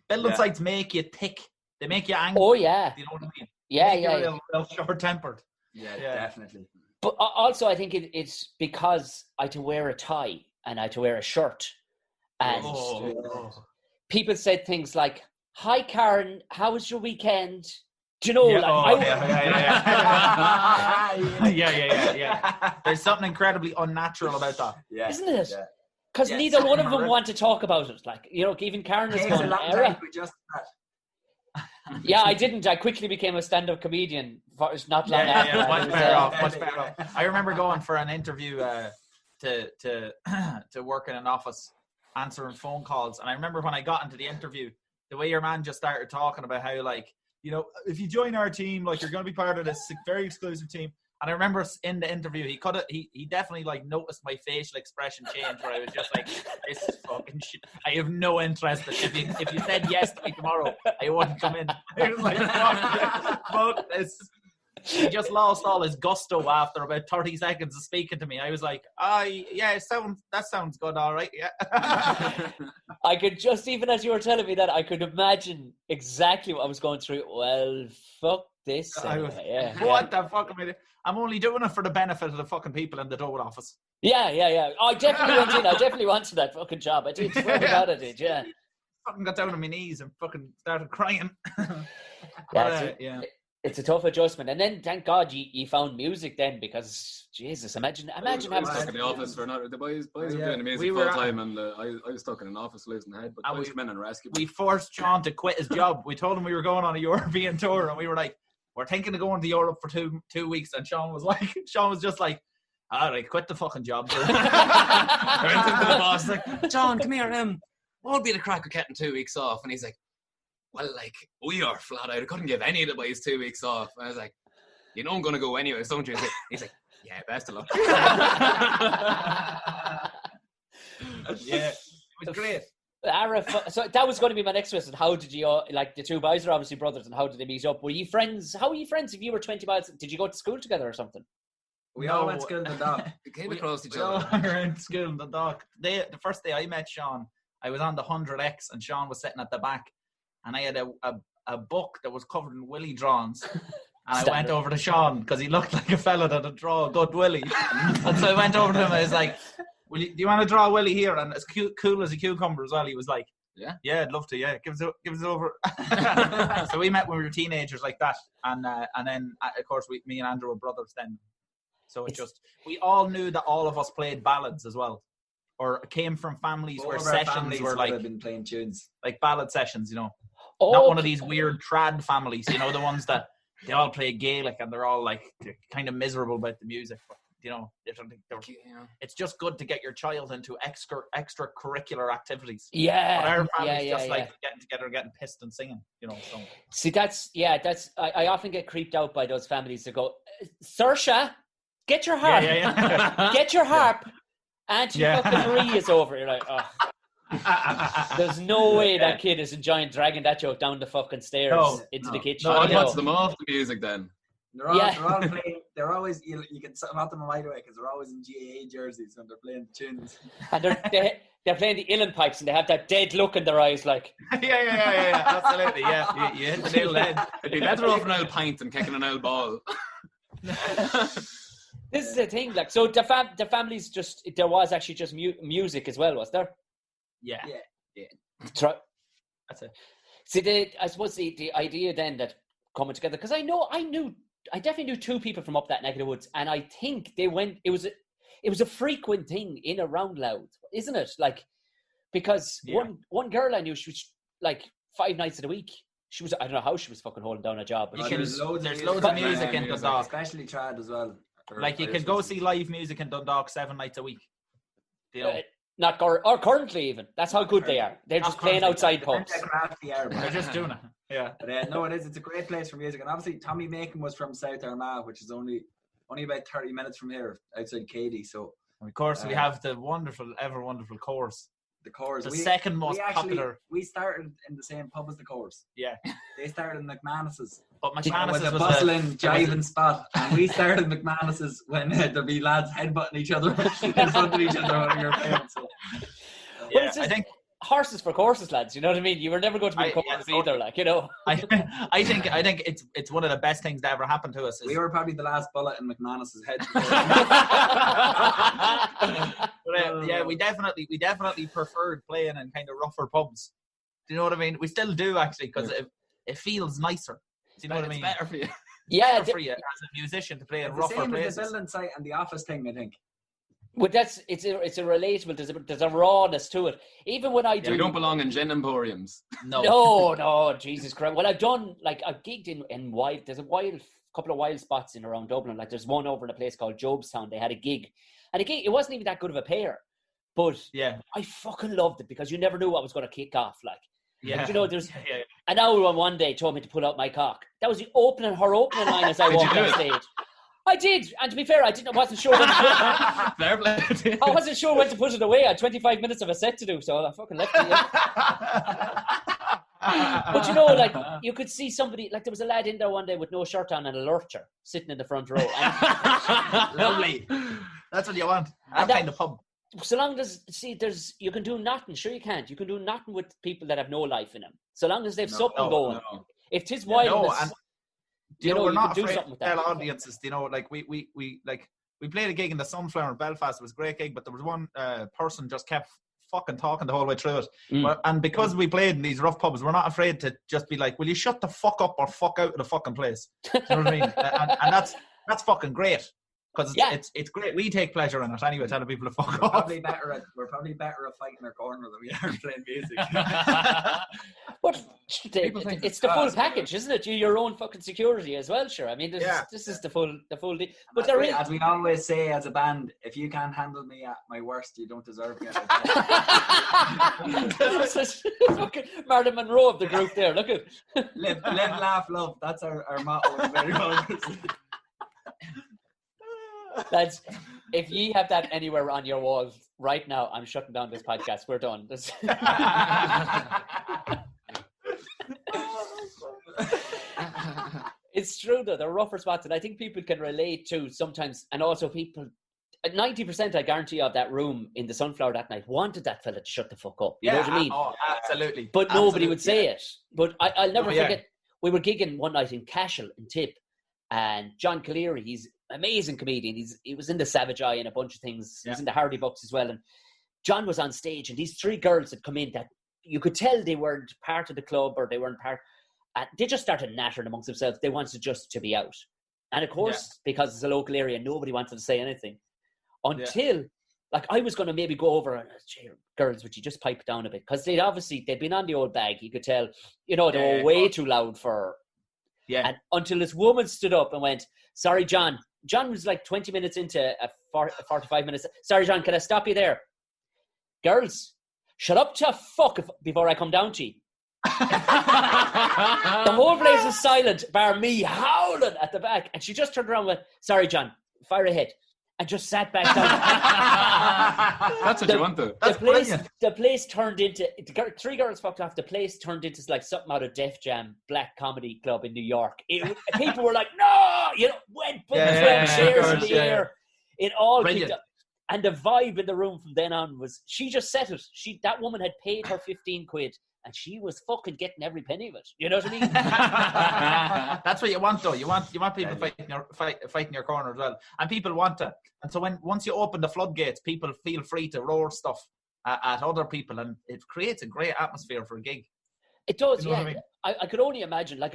Building sites make you tick. They make you angry. Oh, yeah. You know what I mean? Yeah, You're real short-tempered. Yeah, definitely. But also, I think it's because I had to wear a tie and I had to wear a shirt. And people said things like, hi, Karen, how was your weekend? Do you know? Yeah. There's something incredibly unnatural about that. Yeah. Isn't it? Yeah. Because neither one of them want to talk about it. Like, you know, even Karen is going, Yeah, I didn't. I quickly became a stand-up comedian. It's not long after. Much better off. I remember going for an interview to work in an office, answering phone calls, and I remember when I got into the interview, the way your man just started talking about how, like, you know, if you join our team, like, you're going to be part of this very exclusive team. And I remember in the interview, he definitely, like, noticed my facial expression change, where I was just like, this is fucking shit. I have no interest. If you said yes to me tomorrow, I wouldn't come in. I was like, fuck this. He just lost all his gusto after about 30 seconds of speaking to me. I was like, that sounds good, all right, yeah. I could just, even as you were telling me that, I could imagine exactly what I was going through. Well, fuck this. What the fuck am I doing? I'm only doing it for the benefit of the fucking people in the Dole office. Yeah. I definitely went in. I definitely wanted that fucking job. I did. Swear to God, I did, yeah. Fucking got down on my knees and fucking started crying. It's a tough adjustment. And then, thank God, you found music then, because, Jesus, imagine having... I was stuck in the office for another... The boys were doing the music full time, and I was stuck in an office losing the head, but boys came in and rescued me. We forced Sean to quit his job. We told him we were going on a European tour, and we were like, we're thinking of going to Europe for two weeks, and Sean was just like, all right, quit the fucking job. Went into the boss, like, John, come here, what would be the crack of getting 2 weeks off? And he's like, well, like, we are flat out. I couldn't give any of the boys 2 weeks off. And I was like, you know I'm going to go anyways, don't you? He's like, yeah, best of luck. Yeah, it was great. So that was going to be my next question. How did you, like, the two boys are obviously brothers, and how did they meet up? Were you friends? How were you friends if you were 20 miles? Did you go to school together or something? We all went to school in Dundalk. We came across each other. We all were in school in Dundalk. The first day I met Sean, I was on the 100X, and Sean was sitting at the back. And I had a book that was covered in willy drawings. And I went over to Sean because he looked like a fella that'd draw a good willy. And so I went over to him. I was like, do you want to draw a willy here? And as cool as a cucumber as well. He was like, yeah, I'd love to. Yeah, give us over. So we met when we were teenagers like that. And then, of course, me and Andrew were brothers then. So we all knew that all of us played ballads as well. Or came from families where sessions were like... been playing tunes. Like ballad sessions, you know. Not one of these weird trad families, you know, the ones that they all play Gaelic and they're all like kind of miserable about the music. But, you know, it's just good to get your child into extracurricular activities. Yeah. But our family's just like getting together, getting pissed and singing, you know. So. See, I often get creeped out by those families that go, Saoirse, get your harp. Get your harp. Auntie fucking Marie is over. You're like, oh. There's no way that kid is enjoying dragging that joke down the fucking stairs into the kitchen. No, what's them off the music then? They're all playing. They're always you can not them right away because they're always in GAA jerseys when they're playing the tunes. And they're playing the uilleann pipes and they have that dead look in their eyes, like. Yeah, absolutely. Yeah, you hit the nail head. It'd be better off an old pint than kicking an old ball. This is the thing, like, so the families there was actually just music as well, was there? Yeah. That's it. See, I suppose the idea then that coming together, because I definitely knew two people from up that neck of the woods, and I think it was a frequent thing in around Louth, isn't it? Like, because one girl I knew, she was like 5 nights of the week I don't know how she was fucking holding down a job, but There's loads of of music in Dundalk. especially trad as well. Like you can go see live music in Dundalk 7 nights a week. You know, or currently even. That's how good they are. They're just playing outside pubs. they're just doing it. Yeah. But no, it is. It's a great place for music, and obviously Tommy Macon was from South Armagh, which is only about 30 minutes from here, outside Cady. So And of course, we have the ever wonderful Coors. the Coors, The second most popular. We started in the same pub as the Coors. Yeah. They started in McManus's. But It McManus was a bustling, jiving spot, and we started McManus's when there'd be lads headbutting each other in front of each other when you're playing. So, Well, it's just horses for courses, lads. You know what I mean? You were never going to be courses either, like, you know. I think it's one of the best things that ever happened to us. we were probably the last bullet in McManus's head. Yeah, we definitely preferred playing in kind of rougher pubs. Do you know what I mean? We still do actually, because it feels nicer. Do you know what I mean? It's better for you. Yeah, Better for you as a musician to play in It's the rougher same with places. the building site and the office thing, I think. but it's a relatable. There's a rawness to it. Even when I do, We don't belong in gin emporiums. no, Jesus Christ. Well, I've gigged in wild. There's a couple of wild spots in around Dublin. Like there's one over in a place called Jobstown. They had a gig, and it wasn't even that good of a payer, but Yeah. I fucking loved it because you never knew what was going to kick off. Like, Yeah. you know, there's Yeah. an hour on one day told me to pull out my cock. That was her opening line as I walked on stage. I did, and to be fair, I wasn't sure when to Fair play. I wasn't sure when to put it away. I had 25 minutes of a set to do, so I fucking left it. But you know, like, you could see somebody, like there was a lad in there one day with no shirt on and a lurcher sitting in the front row. And Lovely. That's what you want. That that- kind of pub. so long as, you can do nothing. Sure you can't. You can do nothing with people that have no life in them. So long as they've something going. No. If 'tis wildness, and you know, we're you not can do afraid something to with that. tell audiences. You know, like we played a gig in the Sunflower in Belfast. It was a great gig, but there was one person just kept fucking talking the whole way through it. And because we played in these rough pubs, we're not afraid to just be like, "Will you shut the fuck up or fuck out of the fucking place?" You know what I mean? And that's fucking great. Because it's great. We take pleasure in it anyway, telling people to fuck off. We're probably better at fighting our corner than we are playing music. But People think it's the full package, isn't it? You're your own fucking security as well, sure. I mean, this is the full deal. But there is, as we always say as a band, if you can't handle me at my worst, you don't deserve me. fucking Marilyn Monroe of the group there. Look at live, laugh, love. That's our motto. In Mary Wallopers. lads. If ye have that anywhere on your walls right now, I'm shutting down this podcast. We're done. It's true though, they're rougher spots, and I think people can relate to sometimes, and also people. 90%, I guarantee, of that room in the Sunflower that night wanted that fella to shut the fuck up. You know what I mean? Oh, absolutely. But nobody would say it. But I'll never yeah. forget, we were gigging one night in Cashel in Tip, and John Cleary, he's an amazing comedian. He was in the Savage Eye and a bunch of things. He was in the Hardy Bucks as well. And John was on stage, and these three girls had come in that you could tell they weren't part of the club, or they weren't part. They just started nattering amongst themselves. They wanted just to be out. And of course, because it's a local area, nobody wanted to say anything. Until, like, I was going to maybe go over and say, girls, would you just pipe down a bit? Because they'd been on the old bag. You could tell, you know, they were way too loud for... Yeah. And until this woman stood up and went, sorry, John. John was like 20 minutes into 45 minutes. Sorry, John, can I stop you there? Girls, shut up to fuck before I come down to you. The whole place was silent, bar me howling at the back. And she just turned around and went, sorry, John, fire ahead. And just sat back down. That's what you want, though. The place turned into... Three girls fucked off. The place turned into like something out of Def Jam, black comedy club in New York. People were like, no! You know, wet chairs in the air. It all kicked up. And the vibe in the room from then on was... She just set it. That woman had paid her 15 quid. And she was fucking getting every penny of it. You know what I mean? That's what you want, though. You want people fighting your corner as well, and people want to. And so once you open the floodgates, people feel free to roar stuff at other people, and it creates a great atmosphere for a gig. It does. You know yeah. what I mean? I could only imagine. Like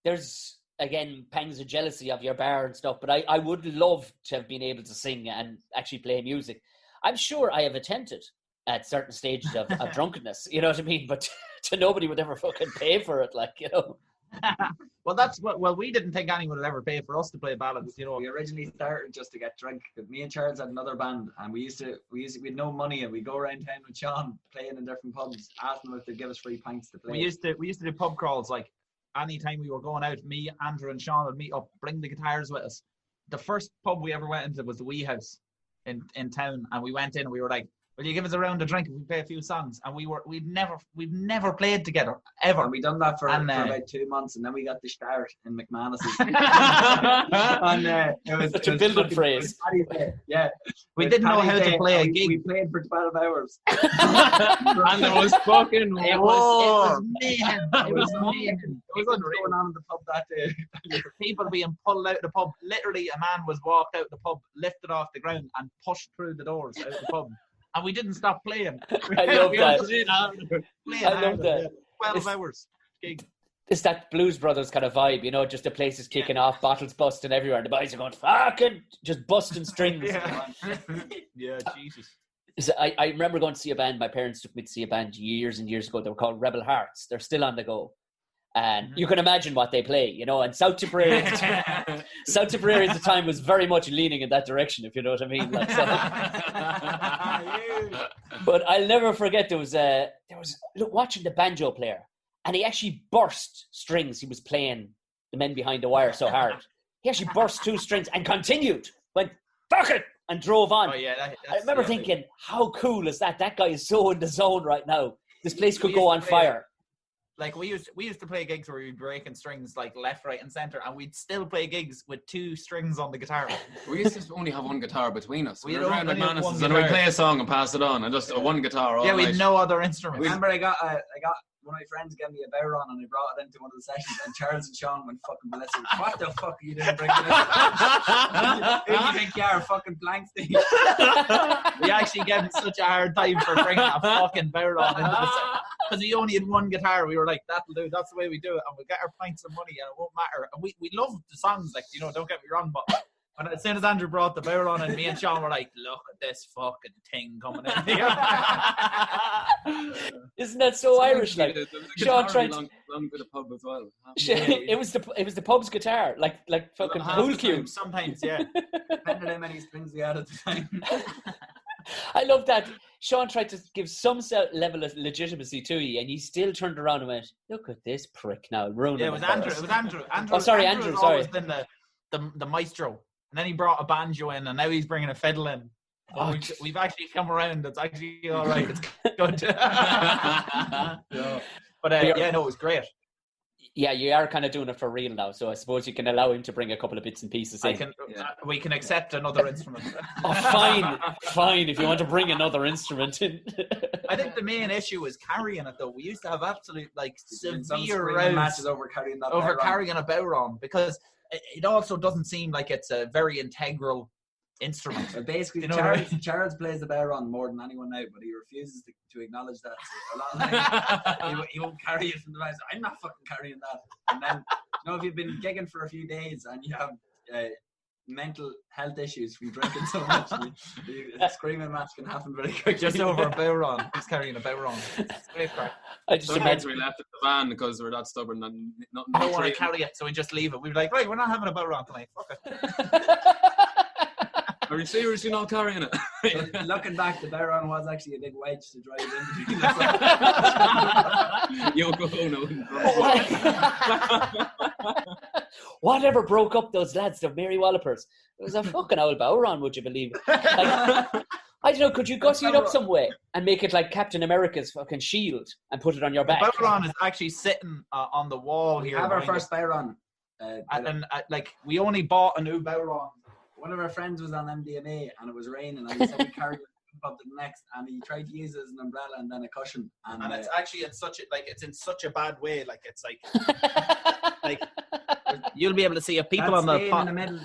there's again pangs of jealousy of your bar and stuff, but I would love to have been able to sing and actually play music. I'm sure I have attempted. at certain stages of drunkenness. You know what I mean? But to nobody would ever fucking pay for it, like, you know. Well, we didn't think anyone would ever pay for us to play ballads, you know. We originally started just to get drunk. Me and Charles had another band, and we had no money, and we go around town with Sean playing in different pubs, asking them if they'd give us free pints to play. We used to do pub crawls, like anytime we were going out. Me, Andrew, and Sean would meet up, bring the guitars with us. The first pub we ever went into was the Wee House in town, and we went in and we were like, will you give us a round of drink if we play a few songs? And we'd never played together ever. And we done that for about 2 months, and then we got the start in McManus's. And it was such a building phrase. Yeah, we didn't know how to play a gig. We played for 12 hours, and it was fucking. It was mayhem. It was mayhem. What was going on in the pub that day? People being pulled out of the pub. Literally, a man was walked out of the pub, lifted off the ground, and pushed through the doors out of the pub. And we didn't stop playing. I love that. I love that. 12 hours gig. It's that Blues Brothers kind of vibe, you know, just the place is kicking off, bottles busting everywhere, and the boys are going, fucking, just busting strings. Yeah, Jesus. So I remember going to see a band, my parents took me to see a band years and years ago. They were called Rebel Hearts. They're still on the go. And you can imagine what they play, you know, and South Tipperary at the time was very much leaning in that direction, if you know what I mean. Like, so. But I'll never forget there was watching the banjo player, and he actually burst strings. He was playing the Men Behind the Wire so hard. He actually burst 2 strings and continued, went, fuck it, and drove on. Oh, yeah, I remember thinking, how cool is that? That guy is so in the zone right now. This place could go on fire. Like we used to play gigs where we'd breaking strings like left, right, and center, and we'd still play gigs with 2 strings on the guitar. We used to only have one guitar between us. We were around only have one and we'd guitar. play a song and pass it on, and just one guitar all Yeah, we night. had no other instruments. Remember, I got one of my friends gave me a Bowron, and I brought it into one of the sessions, and Charles and Sean went fucking ballistic. What the fuck are you doing bringing this? Who do you think you are, fucking blank Steve? We actually gave him such a hard time for bringing a fucking Bowron into the set. Because he only had one guitar. We were like, that'll do, that's the way we do it, and we'll get our pints of money, and it won't matter. And we loved the songs, like, you know, don't get me wrong, but when as soon as Andrew brought the Bowron in, me and Sean were like, look at this fucking thing coming in here. Isn't that so Irish? Like, Sean tried long to the pub as well. It was the pub's guitar, like fucking pool cue. Sometimes, yeah. Depending on how many strings we had at the time. I love that. Sean tried to give some level of legitimacy to you, and he still turned around and went, look at this prick now. Yeah, it was Andrew. Oh, sorry, Andrew. Andrew's always been the maestro. And then he brought a banjo in, and now he's bringing a fiddle in. We've actually come around. It's actually all right. It's good. But it was great. Yeah, you are kind of doing it for real now, so I suppose you can allow him to bring a couple of bits and pieces in. We can accept another instrument. Fine. If you want to bring another instrument in. I think the main issue is carrying it, though. We used to have absolute severe matches over carrying a Bowron, because it also doesn't seem like it's a very integral instrument. Well, basically, you know Charles plays the Bowron more than anyone now, but he refuses to acknowledge that. So a lot of times he won't carry it from the house. I'm not fucking carrying that. And then, you know, if you've been gigging for a few days and you have mental health issues from drinking so much, the screaming match can happen very quickly. Just over a Bowron. He's carrying a Bowron. It's great crack. I just imagine we left it in the van because we're that stubborn and no one to carry it, so we just leave it. We were like, right, we're not having a Bowron tonight. Fuck it. Are you seriousnot carrying it? So, looking back, the Bowron was actually a big wedge to drive into. Yoko Ono. Whatever broke up those lads, the Mary Wallopers? It was a fucking old Bowron, would you believe? Like, I don't know, could you gussy it up some way and make it like Captain America's fucking shield and put it on your back? The Bowron is actually sitting on the wall here. We have our first Bowron. Like, we only bought a new Bowron. One of our friends was on MDMA and it was raining, and he said he carried it up to the next, and he tried to use it as an umbrella and then a cushion. And it's actually in such a bad way. Like, it's like you'll be able to see if people on the in the middle.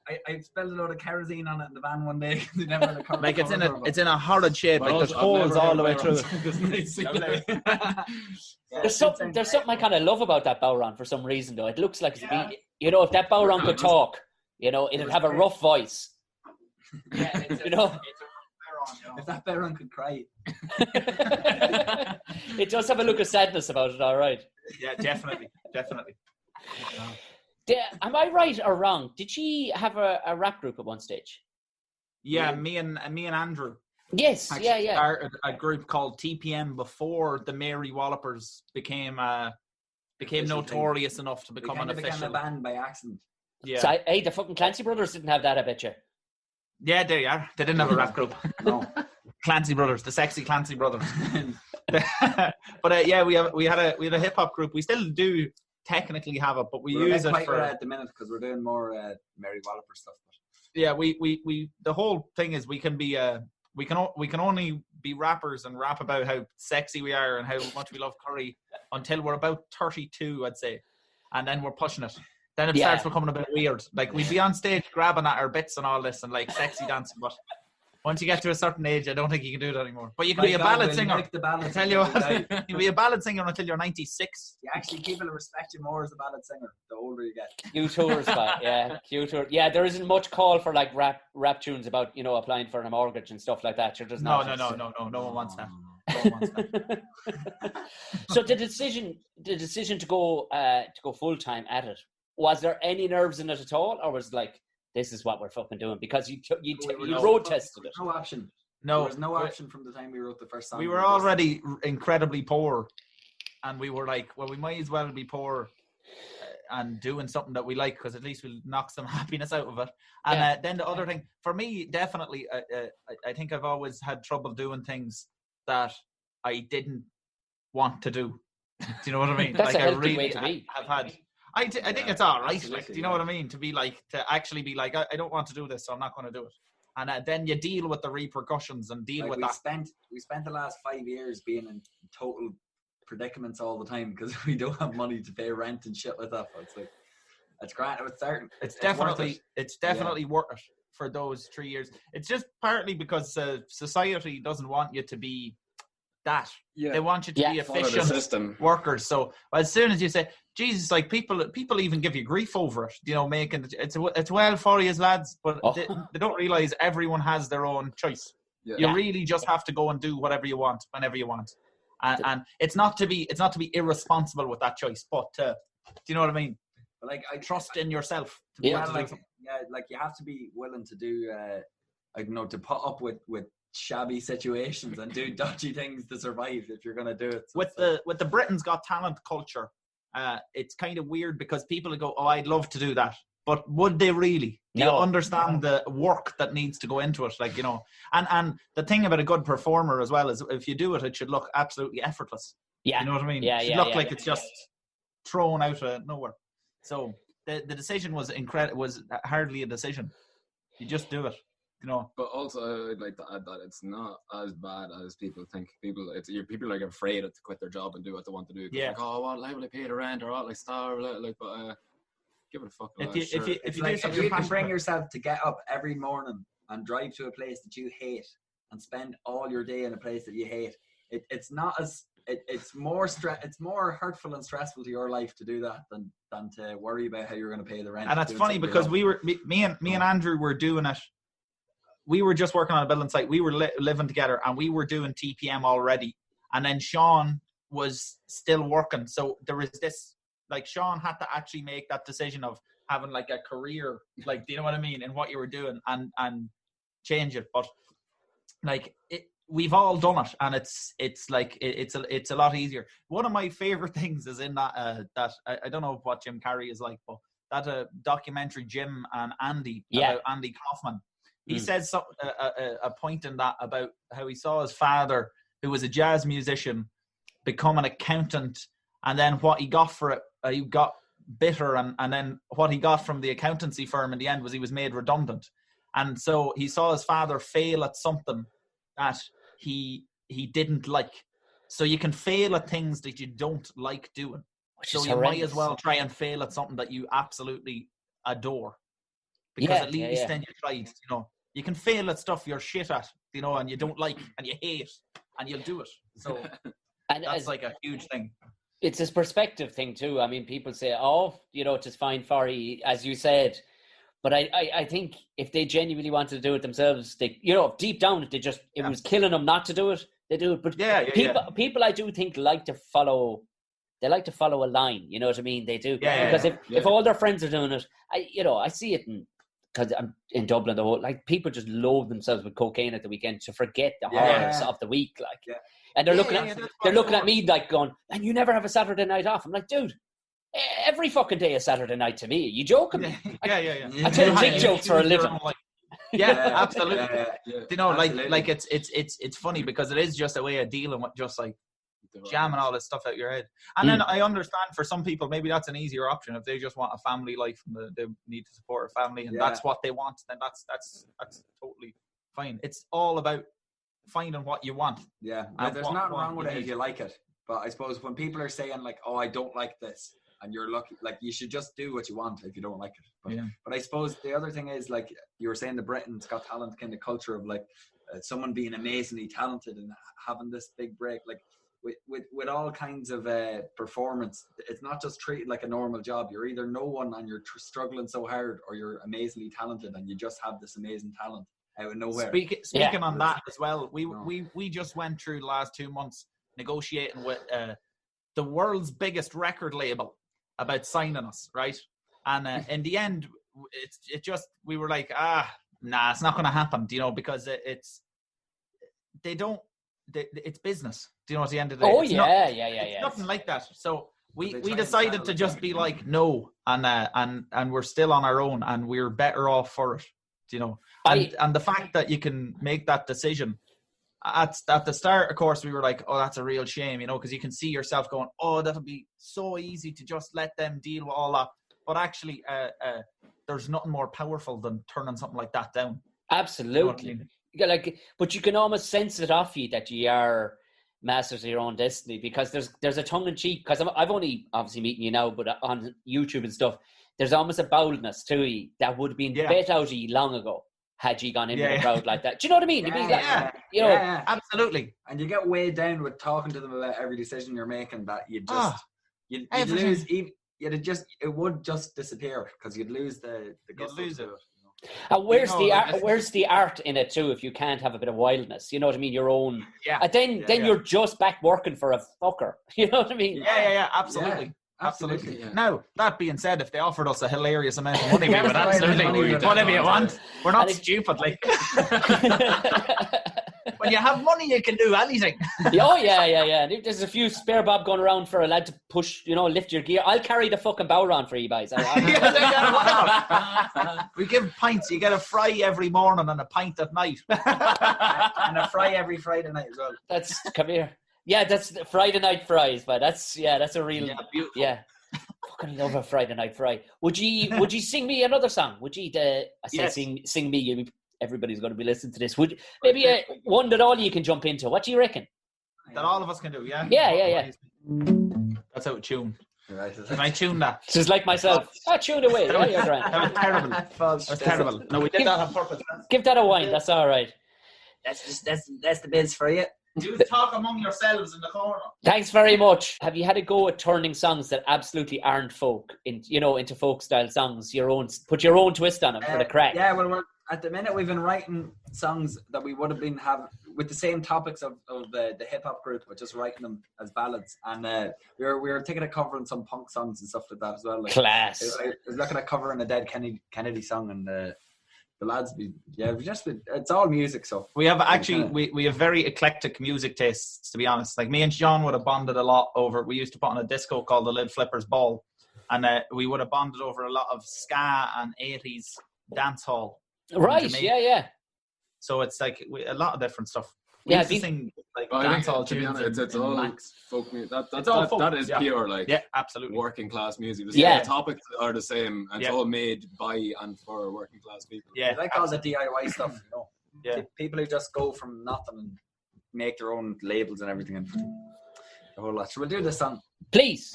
I spilled a load of kerosene on it in the van one day. They never had a cover. Like, it's in a horrid shape. Like, there's holes all the way through it. There's something I kind of love about that Bowron for some reason, though. It looks like it's if that Bowron could talk, you know, it'd have a rough voice. Yeah, you know, If that Baron could cry. It does have a look of sadness about it, all right. Yeah, definitely. Am I right or wrong? Did she have a rap group at one stage? Yeah, me and Andrew Yes, actually yeah. started a group called TPM before the Mary Wallopers became notorious enough to become an official. Became a band by accident. Yeah. So, hey, the fucking Clancy brothers didn't have that, I bet you. Yeah, there you are. They didn't have a rap group. No. Clancy brothers, the sexy Clancy brothers. But yeah, we had a hip hop group. We still do technically have it, but we're use it for at the minute because we're doing more Mary Wallopers stuff. Yeah, we the whole thing is we can only be rappers and rap about how sexy we are and how much we love curry until we're about 32, I'd say, and then we're pushing it. Then it starts becoming a bit weird. Like we'd be on stage grabbing at our bits and all this and like sexy dancing, but once you get to a certain age, I don't think you can do that anymore. But you can be a ballad singer. I tell you what, you'll be a ballad singer until you're 96. Yeah, actually, people respect you more as a ballad singer the older you get. Q-tours, yeah, Q-tour. Yeah, there isn't much call for like rap tunes about applying for a mortgage and stuff like that. There's no one wants that. No one wants that. So the decision to go full time at it, was there any nerves in it at all, or was it like, this is what we're fucking doing? Because you road tested it. No option. No, there was no option from the time we wrote the first song. We were already incredibly poor, and we were like, well, we might as well be poor and doing something that we like, because at least we'll knock some happiness out of it. And then the other thing for me, definitely, I think I've always had trouble doing things that I didn't want to do. Do you know what I mean? That's like a healthy way to be. have had. I think it's all right. Like, do you know what I mean? To actually be like, I don't want to do this, so I'm not going to do it. And then you deal with the repercussions and deal with that. We spent the last 5 years being in total predicaments all the time because we don't have money to pay rent and shit like that. But it's like, it's great. It's definitely worth it for those 3 years. It's just partly because society doesn't want you to be that. They want you to be efficient workers. So as soon as you say, Jesus, like people even give you grief over it, you know, making it's well for you lads, but they don't realize everyone has their own choice. You really just have to go and do whatever you want whenever you want, and it's not to be irresponsible with that choice, but do you know what I mean? But like, I trust in yourself to be able to do like you have to be willing to do to put up with shabby situations and do dodgy things to survive if you're going to do it. So with the Britain's Got Talent culture, it's kind of weird because people go, oh, I'd love to do that, but would they really? Do you understand the work that needs to go into it? Like, you know, and the thing about a good performer as well is if you do it, it should look absolutely effortless. You know what I mean? It should look like it's just thrown out of nowhere. So the decision was hardly a decision. You just do it. You know, but also I'd like to add that it's not as bad as people think. People are like afraid to quit their job and do what they want to do. Like, oh, well, how will I pay the rent, or what, like starve, like, but give it a fuck. If you can bring yourself to get up every morning and drive to a place that you hate and spend all your day in a place that you hate, it's not as it's more hurtful and stressful to your life to do that than to worry about how you're going to pay the rent. And that's funny because me and Andrew were doing it. We were just working on a building site. We were living together, and we were doing TPM already. And then Sean was still working. So there was this, like, Sean had to actually make that decision of having like a career, like, do you know what I mean, in what you were doing, and change it. But like, we've all done it, and it's a lot easier. One of my favorite things is in that I don't know what Jim Carrey is like, but that documentary Jim and Andy about Andy Kaufman. He says a point in that about how he saw his father, who was a jazz musician, become an accountant, and then what he got for it, he got bitter, and then what he got from the accountancy firm in the end was he was made redundant. And so he saw his father fail at something that he didn't like. So you can fail at things that you don't like doing. So you might as well try and fail at something that you absolutely adore. Because at least then you tried, you know. You can fail at stuff you're shit at, you know, and you don't like and you hate, and you'll do it. So and that's like a huge thing. It's a perspective thing too. I mean, people say, oh, you know, it's fine for you, as you said, But I think if they genuinely wanted to do it themselves, they, you know, deep down, if they just, it was killing them not to do it, they do it. But people I do think like to follow, they like to follow a line, you know what I mean? They do. Because if all their friends are doing it, I see it because I'm in Dublin, like people just load themselves with cocaine at the weekend to forget the horrors of the week, like. And they're looking at me like going, and you never have a Saturday night off. I'm like, dude, every fucking day is Saturday night to me. Are you joking me? I tell dick jokes for a living. Absolutely. You know, like it's funny because it is just a way of dealing with just like jamming all this stuff out your head. And then I understand for some people maybe that's an easier option if they just want a family life and they need to support a family and that's what they want. Then that's totally fine. It's all about finding what you want. Yeah, there's nothing wrong with it if you like it. But I suppose when people are saying like, "Oh, I don't like this," and you're lucky, like you should just do what you want if you don't like it. But I suppose the other thing is like you were saying, the Britain's Got Talent kind of culture of like someone being amazingly talented and having this big break, like with all kinds of performance. It's not just treated like a normal job. You're either no one and you're struggling so hard, or you're amazingly talented and you just have this amazing talent out of nowhere. Speaking on that as well, we just went through the last 2 months negotiating with the world's biggest record label about signing us, right? And in the end, we were like, nah, it's not going to happen, you know, because it's business, do you know, at the end of the day. It's nothing like that. So we decided to just be like, no, and we're still on our own, and we're better off for it, you know. And the fact that you can make that decision at the start, of course, we were like, oh, that's a real shame, you know, because you can see yourself going, oh, that'll be so easy to just let them deal with all that. But actually, there's nothing more powerful than turning something like that down. Absolutely. You know what I mean? But you can almost sense it off you that you are masters of your own destiny, because there's a tongue-in-cheek, because I've only obviously meeting you now, but on YouTube and stuff, there's almost a boldness to you that would have been bet out of you long ago had you gone in with a crowd like that. Do you know what I mean? You know, absolutely. And you get weighed down with talking to them about every decision you're making, that you just you'd lose. It would just disappear because you'd lose the gusto. You'd lose it. And where's the art in it too if you can't have a bit of wildness? You know what I mean? Your own. And then you're just back working for a fucker. You know what I mean? Absolutely. Absolutely. Now, that being said, if they offered us a hilarious amount of money, we would absolutely whatever you want. We're not stupid, like. When you have money, you can do anything. And if there's a few spare bob going around for a lad to push, you know, lift your gear, I'll carry the fucking Bowron for you guys. We give pints. You get a fry every morning and a pint at night. And a fry every Friday night as well. Come here. Yeah, that's the Friday night fries, but that's a real fucking love a Friday night fry. Would you sing me another song? Would you sing me? Everybody's going to be listening to this. Would maybe one that all you can jump into? What do you reckon? That all of us can do, yeah. Yeah. That's out of tune. Can I tune that? Just like myself. Tune away. You're grand. That was terrible. That was terrible. No, we did that on purpose. Give that a wind. That's all right. That's the biz for you. You talk among yourselves in the corner. Thanks very much. Have you had a go at turning songs that absolutely aren't folk into folk style songs? Put your own twist on them for the crack. Yeah, well, at the minute we've been writing songs that we would have been with the same topics of the hip hop group, but just writing them as ballads. And we were thinking of covering some punk songs and stuff like that as well. Like, class. I was looking at covering a Dead Kennedy song, and the lads it's all music. So we have we have very eclectic music tastes, to be honest. Like me and Sean would have bonded a lot over. We used to put on a disco called the Lid Flippers Ball, and we would have bonded over a lot of ska and 80s dance hall. Right, yeah. So it's like a lot of different stuff. We sing like dance hall tunes. To be honest, it's all folk music. That is pure, like, absolutely, working class music. The topics are the same, and it's all made by and for working class people. Yeah, like all the DIY stuff, you know. Yeah, people who just go from nothing and make their own labels and everything, and the whole lot. So we'll do this song, please.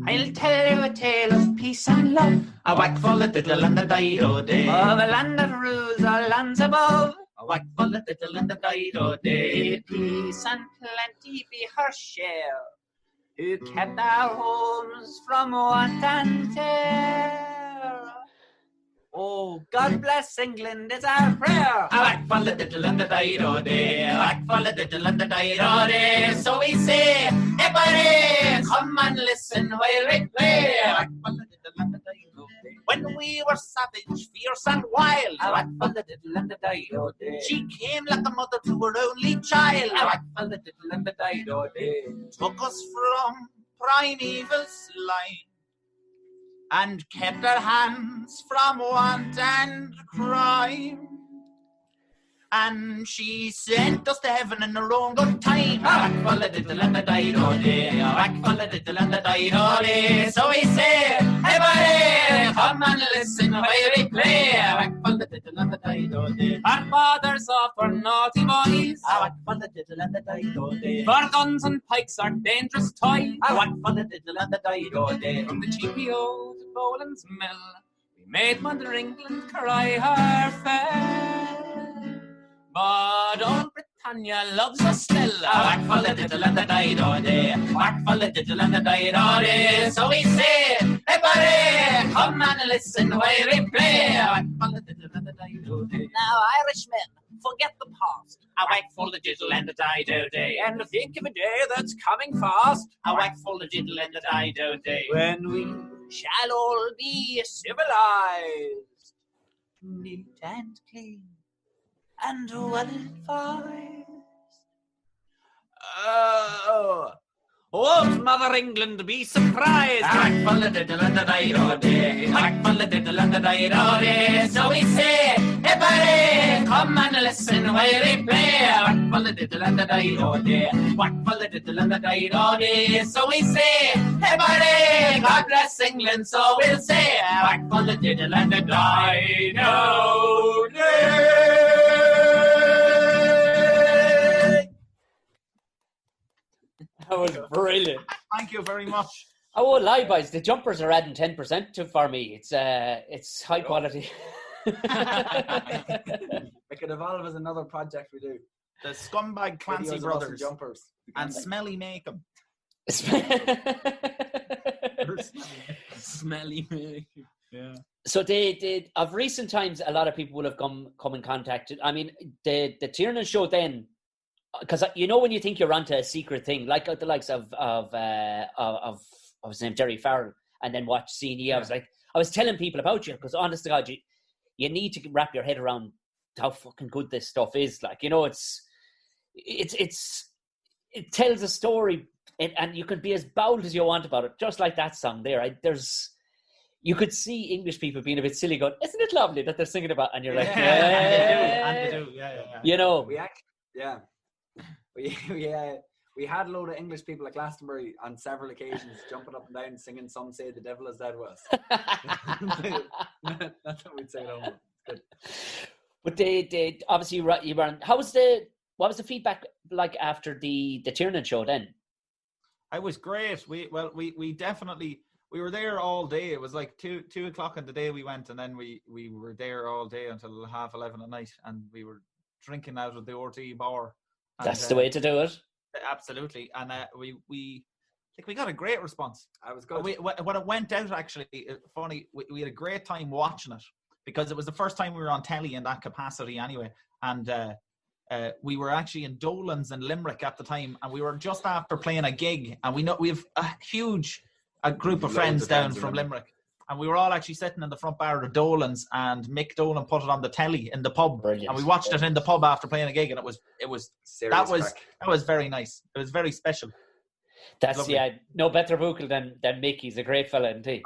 I'll tell you a tale of peace and love. A whack for the little and the dido-day. Of a land that rules all lands above. A whack for the little and the dido-day. Peace and plenty be her share. who kept our homes from want and tear. Oh, God bless England is our prayer. Whack for the diddle and the dido-day, whack for the diddle and the dido-day. So we say, everybody, come and listen while we play. Whack for the diddle and the dido-day. When we were savage, fierce and wild, whack for the diddle and the dido-day. She came like a mother to her only child, whack for the diddle and the dido-day. Took us from primeval slime and kept our hands from want and crime. And she sent us to heaven in her own good time. Whack for the diddle and the dido-day, whack for the diddle and the dido-day. So we say, everybody, come and listen while we play. Whack for the diddle and the dido-day. Our fathers off were naughty boys. Whack for the diddle and the dido-day. For guns and pikes are dangerous toys. Whack for the diddle and the dido-day. From the cheapy old Boland's mill, we made Mother England cry her fair. But old Britannia loves us still. Whack for the diddle and the dido-day, whack for the diddle and the dido-day. So we say, everybody, come and listen while we play. Whack for the diddle and the dido-day. Now, Irishmen, forget the past. A whack for the diddle and the dido-day. And think of a day that's coming fast. A whack for the diddle and the dido-day. When we shall all be civilized, neat and clean, and well advised. Oh, won't Mother England be surprised? Whack for the diddle and the dido-day, whack for the diddle and the dido-day. So we say, everybody, come and listen while we play. Whack for the diddle and the dido-day, whack for the diddle and the dido-day. So we say, everybody, God bless England. So we'll say, whack for the diddle and the dido-day. That was brilliant. Thank you very much. I won't lie, boys. The jumpers are adding 10% for me. It's high quality. It could evolve as another project we do. The scumbag Clancy Videos of us in brothers jumpers. and Smelly Makem. Smelly. Yeah. So they of recent times, a lot of people will have come in contact. I mean, the Tiernan show then, because you know when you think you're onto a secret thing, like the likes of his name Jerry Farrell, and then watch C&E. I was telling people about you because honest to God, you need to wrap your head around how fucking good this stuff is. Like, you know, it tells a story, and you can be as bold as you want about it, just like that song there. You could see English people being a bit silly, going, "Isn't it lovely that they're singing about?" And you're like, "Yeah, and they do, yeah." You know, we had a load of English people at Glastonbury on several occasions jumping up and down singing "Some Say the Devil Is Dead" was. That's what we'd say. Good. But they obviously you were on. What was the feedback like after the Tiernan show then? It was great. We definitely. We were there all day. It was like 2 o'clock in the day we went, and then we were there all day until 11:30 at night, and we were drinking out of the RT bar. And, that's the way to do it. Absolutely, and we got a great response. I was good. When it went out, actually, funny, we had a great time watching it because it was the first time we were on telly in that capacity anyway, and we were actually in Dolan's in Limerick at the time, and we were just after playing a gig, and we have a huge group of friends down from Limerick, and we were all actually sitting in the front bar of Dolan's, and Mick Dolan put it on the telly in the pub. Brilliant. And we watched it in the pub after playing a gig, and it was that was very nice. It was very special. That's lovely. No better vocal than Mick. He's a great fella, isn't he?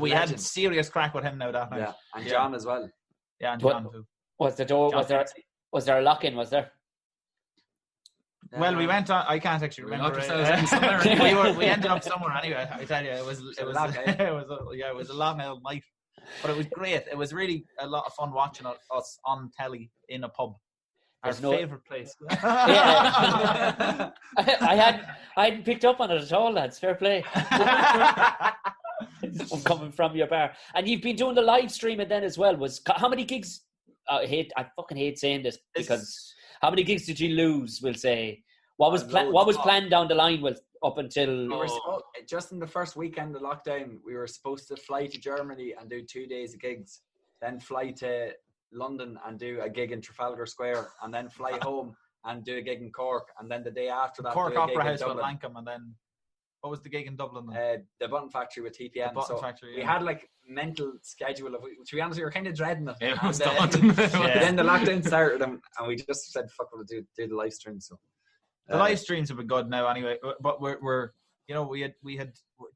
We had serious crack with him now that night. Yeah, and John as well. Yeah, and John too. Was the door? Was there a lock in? Was there? Well, we went on. I can't actually remember. We ended up somewhere anyway. I tell you, it was a long old night, but it was great. It was really a lot of fun watching us on telly in a pub. Our favourite place. Yeah. I hadn't picked up on it at all, lads. Fair play. I'm coming from your bar, and you've been doing the live streaming then as well. How many gigs? I fucking hate saying this because. How many gigs did you lose? We'll say. What was planned down the line? up until. We were just in the first weekend of lockdown, we were supposed to fly to Germany and do 2 days of gigs, then fly to London and do a gig in Trafalgar Square, and then fly home and do a gig in Cork, and then the day after that, Cork do a gig Opera in House with Dublin. Lankham, and then what was the gig in Dublin? Then? The Button Factory with TPM. The Button So Factory, we yeah. had like mental schedule of. To be honest, we were kind of dreading it. It was And, daunting. Then the lockdown started, and we just said, "Fuck, we'll do the live stream." So The live streams have been good now, anyway. But we're you know, we had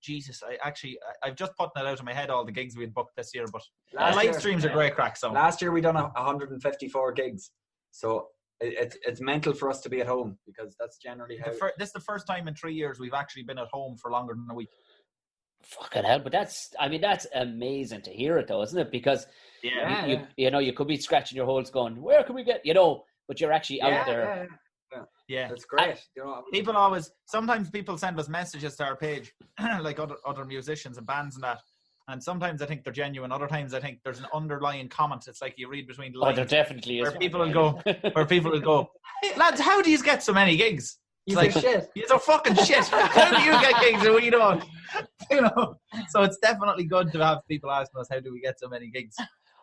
Jesus. I've just put that out of my head, all the gigs we had booked this year. But live streams are great crack. So last year we done 154 gigs. So it's mental for us to be at home, because that's generally how. This is the first time in 3 years we've actually been at home for longer than a week. Fucking hell, but that's amazing to hear it, though, isn't it? Because you know, you could be scratching your holes going, where can we get, you know, but you're actually out there. Yeah, it's great. You know, people sometimes people send us messages to our page, like other musicians and bands and that. And sometimes I think they're genuine. Other times I think there's an underlying comment. It's like you read between the lines. Oh, there definitely is. Where people will go, hey, lads, how do you get so many gigs? He's like, shit. He's a fucking shit. How do you get gigs and we don't? You know. So it's definitely good to have people asking us, how do we get so many gigs?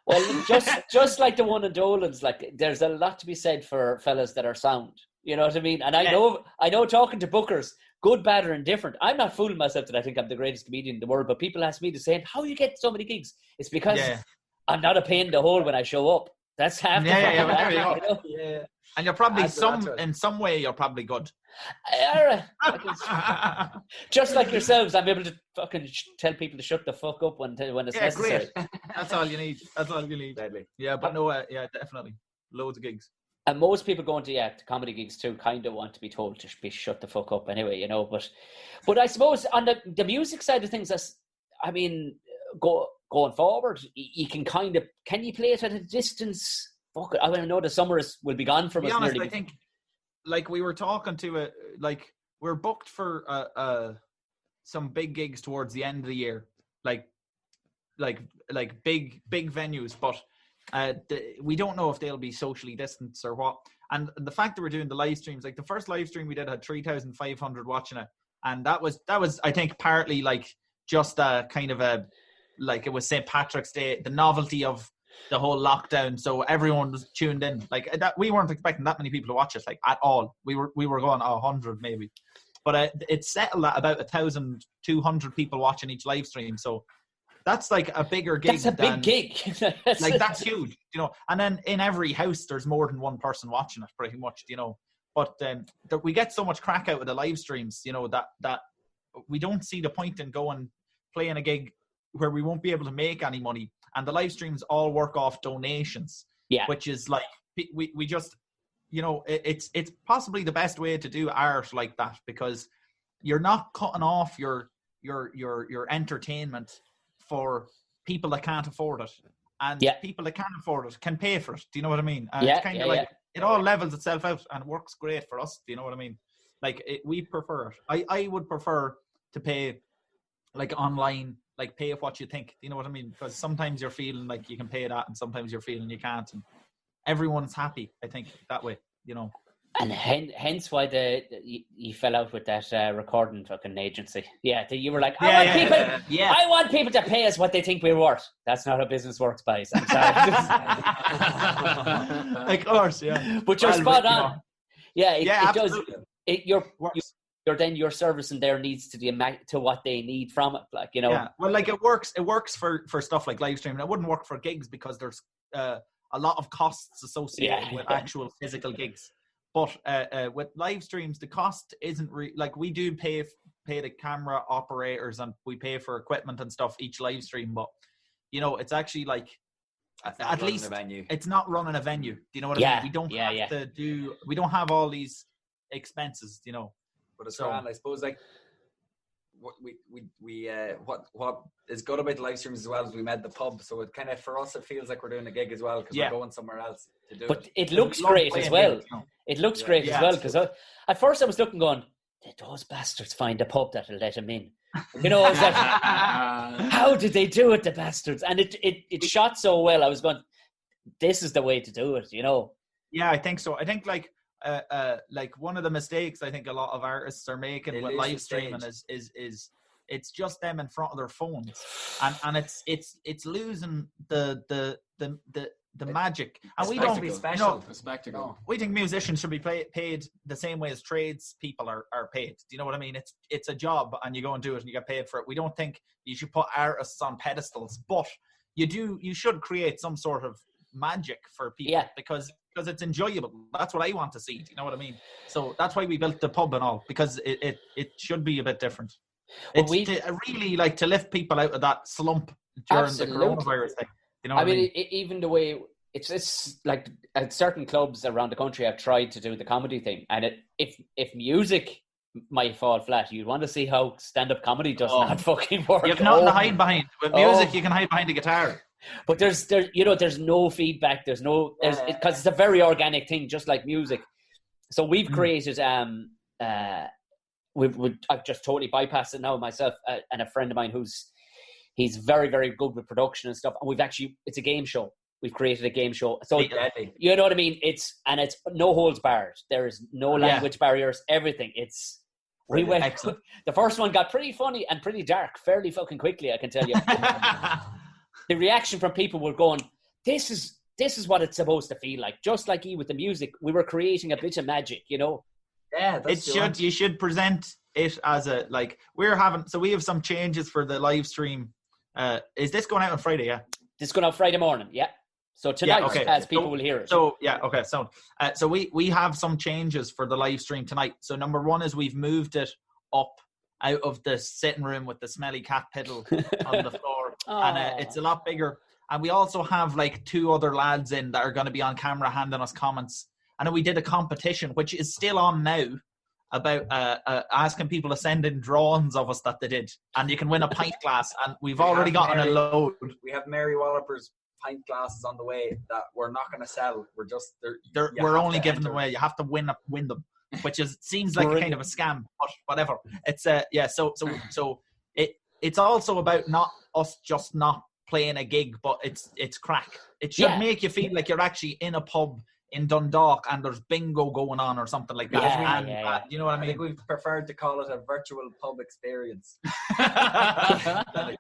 Well, just like the one in Dolan's, like there's a lot to be said for fellas that are sound. You know what I mean? And I know talking to bookers, good, bad, or indifferent, I'm not fooling myself that I think I'm the greatest comedian in the world, but people ask me the same, how you get so many gigs? It's because I'm not a pain in the hole when I show up. That's half the there you go. You know? Yeah. And you're probably in some way you're probably good. Just like yourselves, I'm able to fucking tell people to shut the fuck up when it's necessary. Great. That's all you need. Deadly. Yeah, but definitely. Loads of gigs. And most people going to comedy gigs too kind of want to be told to be shut the fuck up anyway, you know. But I suppose on the music side of things, going forward, you can can you play it at a distance? Fuck it. I know the summer will be gone from us. To be honest, nearly. I think, like we were talking to we're booked for some big gigs towards the end of the year, like big venues, but we don't know if they'll be socially distanced or what. And the fact that we're doing the live streams, like the first live stream we did had 3,500 watching it, and that was I think partly like just a kind of a, like it was St. Patrick's Day, the novelty of the whole lockdown, so everyone was tuned in like that. We weren't expecting that many people to watch it like at all. We were going 100 maybe, but it's settled at about 1,200 people watching each live stream, so that's like a bigger gig. That's a big gig. That's huge, you know. And then in every house there's more than one person watching it pretty much, you know. But we get so much crack out of the live streams, you know, that we don't see the point in going playing a gig where we won't be able to make any money. And the live streams all work off donations, which is like we just, you know, it's possibly the best way to do art like that, because you're not cutting off your entertainment for people that can't afford it, and people that can afford it can pay for it. Do you know what I mean? And it's kind of like it all levels itself out, and it works great for us. Do you know what I mean? Like we prefer it. I would prefer to pay like online, like pay what you think. Do you know what I mean? Because sometimes you're feeling like you can pay that, and sometimes you're feeling you can't, and everyone's happy, I think, that way, you know. And hence why you fell out with that recording fucking agency. Yeah, you were like, I want people to pay us what they think we're worth. That's not how business works, guys. I'm sorry. Of course, yeah. But you're spot on. Know. It does. Your service and their needs to what they need from it, like, you know. Yeah, well, like it works for stuff like live streaming. It wouldn't work for gigs because there's a lot of costs associated with actual physical gigs. But with live streams, the cost isn't like we do pay the camera operators and we pay for equipment and stuff each live stream. But you know, it's actually like at least it's not running a venue. Do you know what I mean? We don't have to do. We don't have all these expenses. You know, but it's grand. I suppose like what is good about the live streams as well is we made the pub, so it kind of for us it feels like we're doing a gig as well because we're going somewhere else to do it. But it looks great as well. It looks great as well, because at first I was looking going, did those bastards find a pub that'll let them in? You know, I was like, how did they do it, the bastards? And it shot so well. I was going, this is the way to do it, you know. Yeah, I think so. I think like like one of the mistakes I think a lot of artists are making They with lose live the streaming is it's just them in front of their phones, and it's losing the magic. And we don't, be you special. know, A spectacle. No. we think musicians should be paid the same way as trades people are paid. Do you know what I mean? It's a job, and you go and do it, and you get paid for it. We don't think you should put artists on pedestals, but you should create some sort of magic for people because it's enjoyable. That's what I want to see. Do you know what I mean? So that's why we built the pub and all, because it should be a bit different. Well, It's really like to lift people out of that slump during Absolutely. the coronavirus thing. You know what I mean, even the way it's like at certain clubs around the country have tried to do the comedy thing, and if music might fall flat, you'd want to see how stand-up comedy does not fucking work. You have nothing to hide behind. With music, you can hide behind the guitar. But there's no feedback. There's because it's a very organic thing, just like music. So we've created I've just totally bypassed it now myself, and a friend of mine he's very, very good with production and stuff. And it's a game show. We've created a game show. So you know what I mean? It's no holds barred. There is no language barriers, everything. We went excellent. The first one got pretty funny and pretty dark fairly fucking quickly, I can tell you. The reaction from people were going, this is what it's supposed to feel like. Just like you with the music, we were creating a bit of magic, you know? Yeah, you should present it as we have some changes for the live stream. Is this going out on Friday? Yeah, this is going out Friday morning. Yeah, so tonight, as people will hear it. So so we have some changes for the live stream tonight. So number one is we've moved it up out of the sitting room with the smelly cat piddle on the floor, and it's a lot bigger. And we also have like 2 other lads in that are going to be on camera handing us comments. And then we did a competition, which is still on now, about asking people to send in drawings of us that they did. And you can win a pint glass. And we've already gotten a load. We have Mary Wallopers pint glasses on the way that we're not going to sell. We're only giving them away. You have to win them, which seems like a kind of a scam, but whatever. It's So it's also about not us just not playing a gig, but it's crack. It should make you feel like you're actually in a pub in Dundalk and there's bingo going on or something like that. You know what I mean? I think we've preferred to call it a virtual pub experience.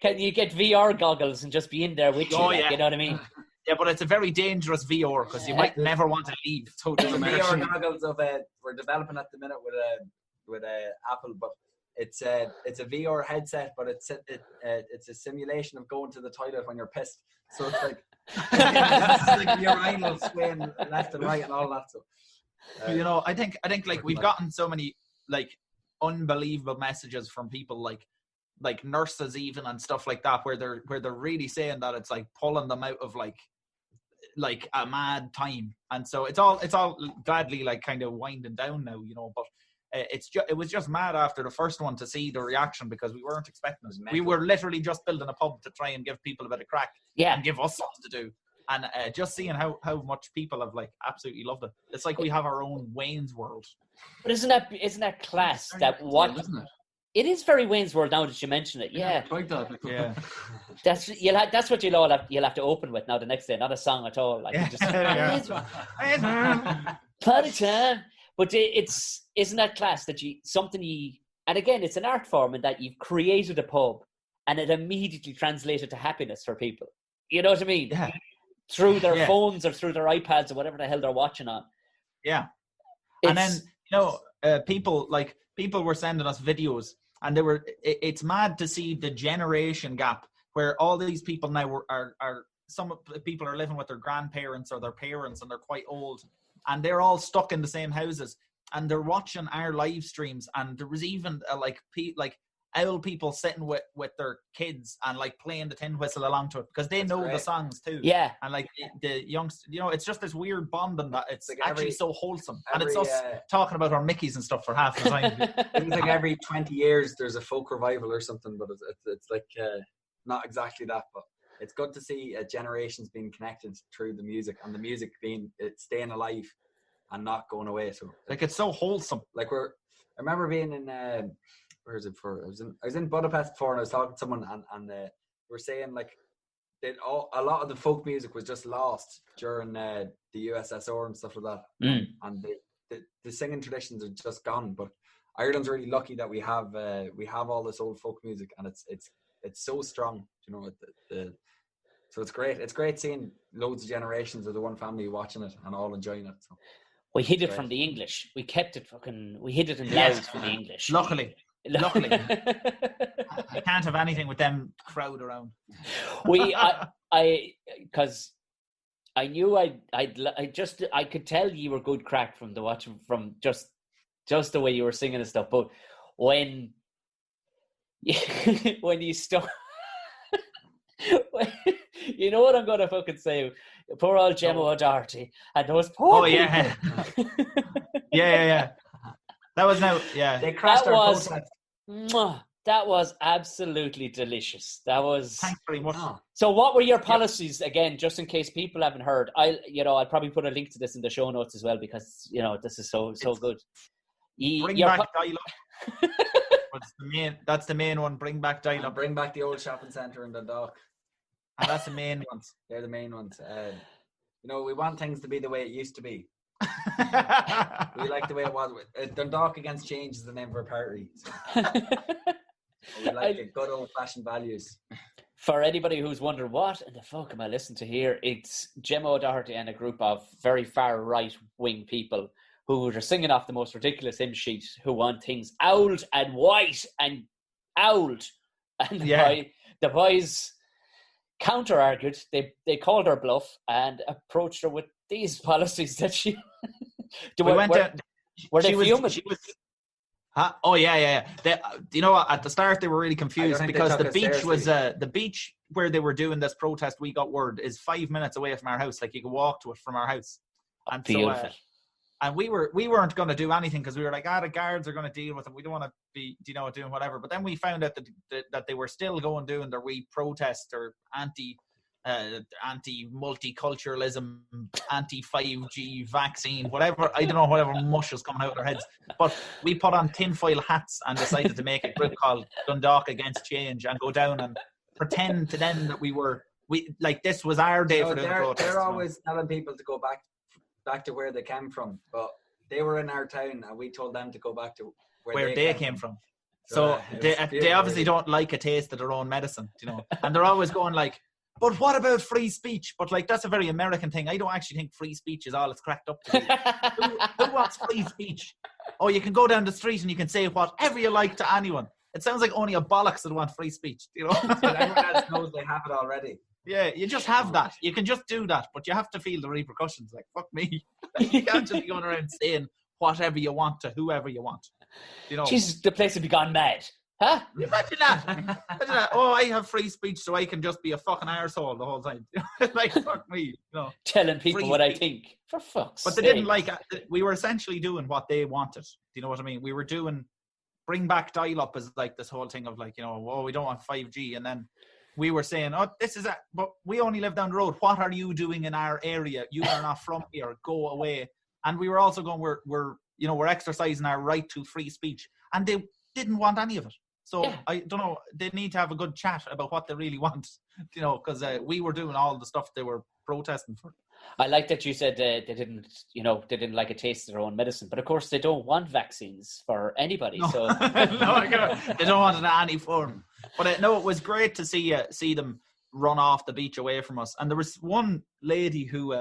Can you get VR goggles and just be in there with you? You know what I mean? Yeah, but it's a very dangerous VR because you might never want to leave. Totally VR goggles we're developing at the minute with Apple, but it's a VR headset, but it's a simulation of going to the toilet when you're pissed. So it's like urinal swaying left and right and all that stuff. I think like we've gotten so many like unbelievable messages from people like nurses even and stuff like that where they're really saying that it's like pulling them out of like a mad time, and so it's all gladly like kind of winding down now, but it was just mad after the first one to see the reaction because we weren't expecting it. We were literally just building a pub to try and give people a bit of crack and give us something to do, and just seeing how much people have like absolutely loved it. It's like we have our own Wayne's World. But isn't that class? Isn't it? It is very Wayne's World now that you mention it. Yeah, like that. Yeah, that's what you'll have to open with now the next day. Not a song at all. Like party time. But isn't that class that and again, it's an art form in that you've created a pub and it immediately translated to happiness for people. You know what I mean? Yeah. Through their phones or through their iPads or whatever the hell they're watching on. Yeah. And then, people were sending us videos and it's mad to see the generation gap where all these people now are some people are living with their grandparents or their parents and they're quite old. And they're all stuck in the same houses, and they're watching our live streams. And there was even old people sitting with their kids and like playing the tin whistle along to it because they know the songs too. Yeah, and like the youngsters, it's just this weird bonding that it's like actually so wholesome. And it's us talking about our Mickeys and stuff for half the time. It was like every 20 years there's a folk revival or something, but it's like not exactly that, but. It's good to see generations being connected through the music and the music staying alive and not going away. So like it's so wholesome. Like I remember being in where is it for? I was in Budapest before and I was talking to someone and we're saying like a lot of the folk music was just lost during the USSR and stuff like that. And the singing traditions are just gone. But Ireland's really lucky that we have all this old folk music, and it's so strong. You know, so it's great. It's great seeing loads of generations of the one family watching it and all enjoying it. So. We hid it from the English. We kept it we hid it in Louth from the English. Luckily. I can't have anything with them crowd around. Because I knew I could tell you were good crack from the watching, from just the way you were singing and stuff. But when you start, you know what I'm gonna fucking say? Poor old Gemma O'Doherty and those poor people. yeah. That was They crashed our protest. That was absolutely delicious. That was. Thanks very much. So, what were your policies again? Just in case people haven't heard, I'll probably put a link to this in the show notes as well, because this is so good. Bring back dial-up. That's the main one. Bring back dial-up. Bring back the old shopping centre in Dundalk. And that's the main ones. They're the main ones. We want things to be the way it used to be. We like the way it was. Dundalk Against Change is the name of our party. So. We like the good old-fashioned values. For anybody who's wondering, what in the fuck am I listening to here? It's Gemma O'Doherty and a group of very far right-wing people who are singing off the most ridiculous hymn sheet, who want things owled and white and owled. And the boys counter-argued. They called her bluff and approached her with these policies that she... Were they fuming? Oh yeah. At the start they were really confused because the beach where they were doing this protest, we got word, is 5 minutes away from our house. Like, you could walk to it from our house. And beautiful. And we weren't going to do anything because we were like, the guards are going to deal with it. We don't want to be, doing whatever. But then we found out that they were still doing their wee protest or anti-multiculturalism, anti-5G vaccine, whatever. I don't know, whatever mush is coming out of their heads. But we put on tinfoil hats and decided to make a group called Dundalk Against Change and go down and pretend to them that this was our day for the protest. They're always telling people to go back to where they came from, but they were in our town and we told them to go back to where they came from. So they obviously don't like a taste of their own medicine, and they're always going like, but what about free speech? But that's a very American thing. I don't actually think free speech is all it's cracked up to be. Who wants free speech? Oh, you can go down the street and you can say whatever you like to anyone. It sounds like only a bollocks that want free speech, But everyone else knows they have it already. Yeah, you just have that. You can just do that, but you have to feel the repercussions. Like, fuck me. You can't just be going around saying whatever you want to whoever you want. Jesus, the place would be gone mad. Huh? Imagine that. Oh, I have free speech, so I can just be a fucking arsehole the whole time. Like, fuck me. Telling people what I think. For fuck's sake. But they didn't like it. We were essentially doing what they wanted. Do you know what I mean? We were doing bring back dial-up as like this whole thing of like, we don't want 5G. And then we were saying, but we only live down the road. What are you doing in our area? You are not from here. Go away. And we were also going, we're exercising our right to free speech. And they didn't want any of it. So I don't know. They need to have a good chat about what they really want, because we were doing all the stuff they were protesting for. I like that you said they didn't like a taste of their own medicine, but of course they don't want vaccines for anybody. No. So they don't want it in any form. But it was great to see them run off the beach away from us. And there was one lady who,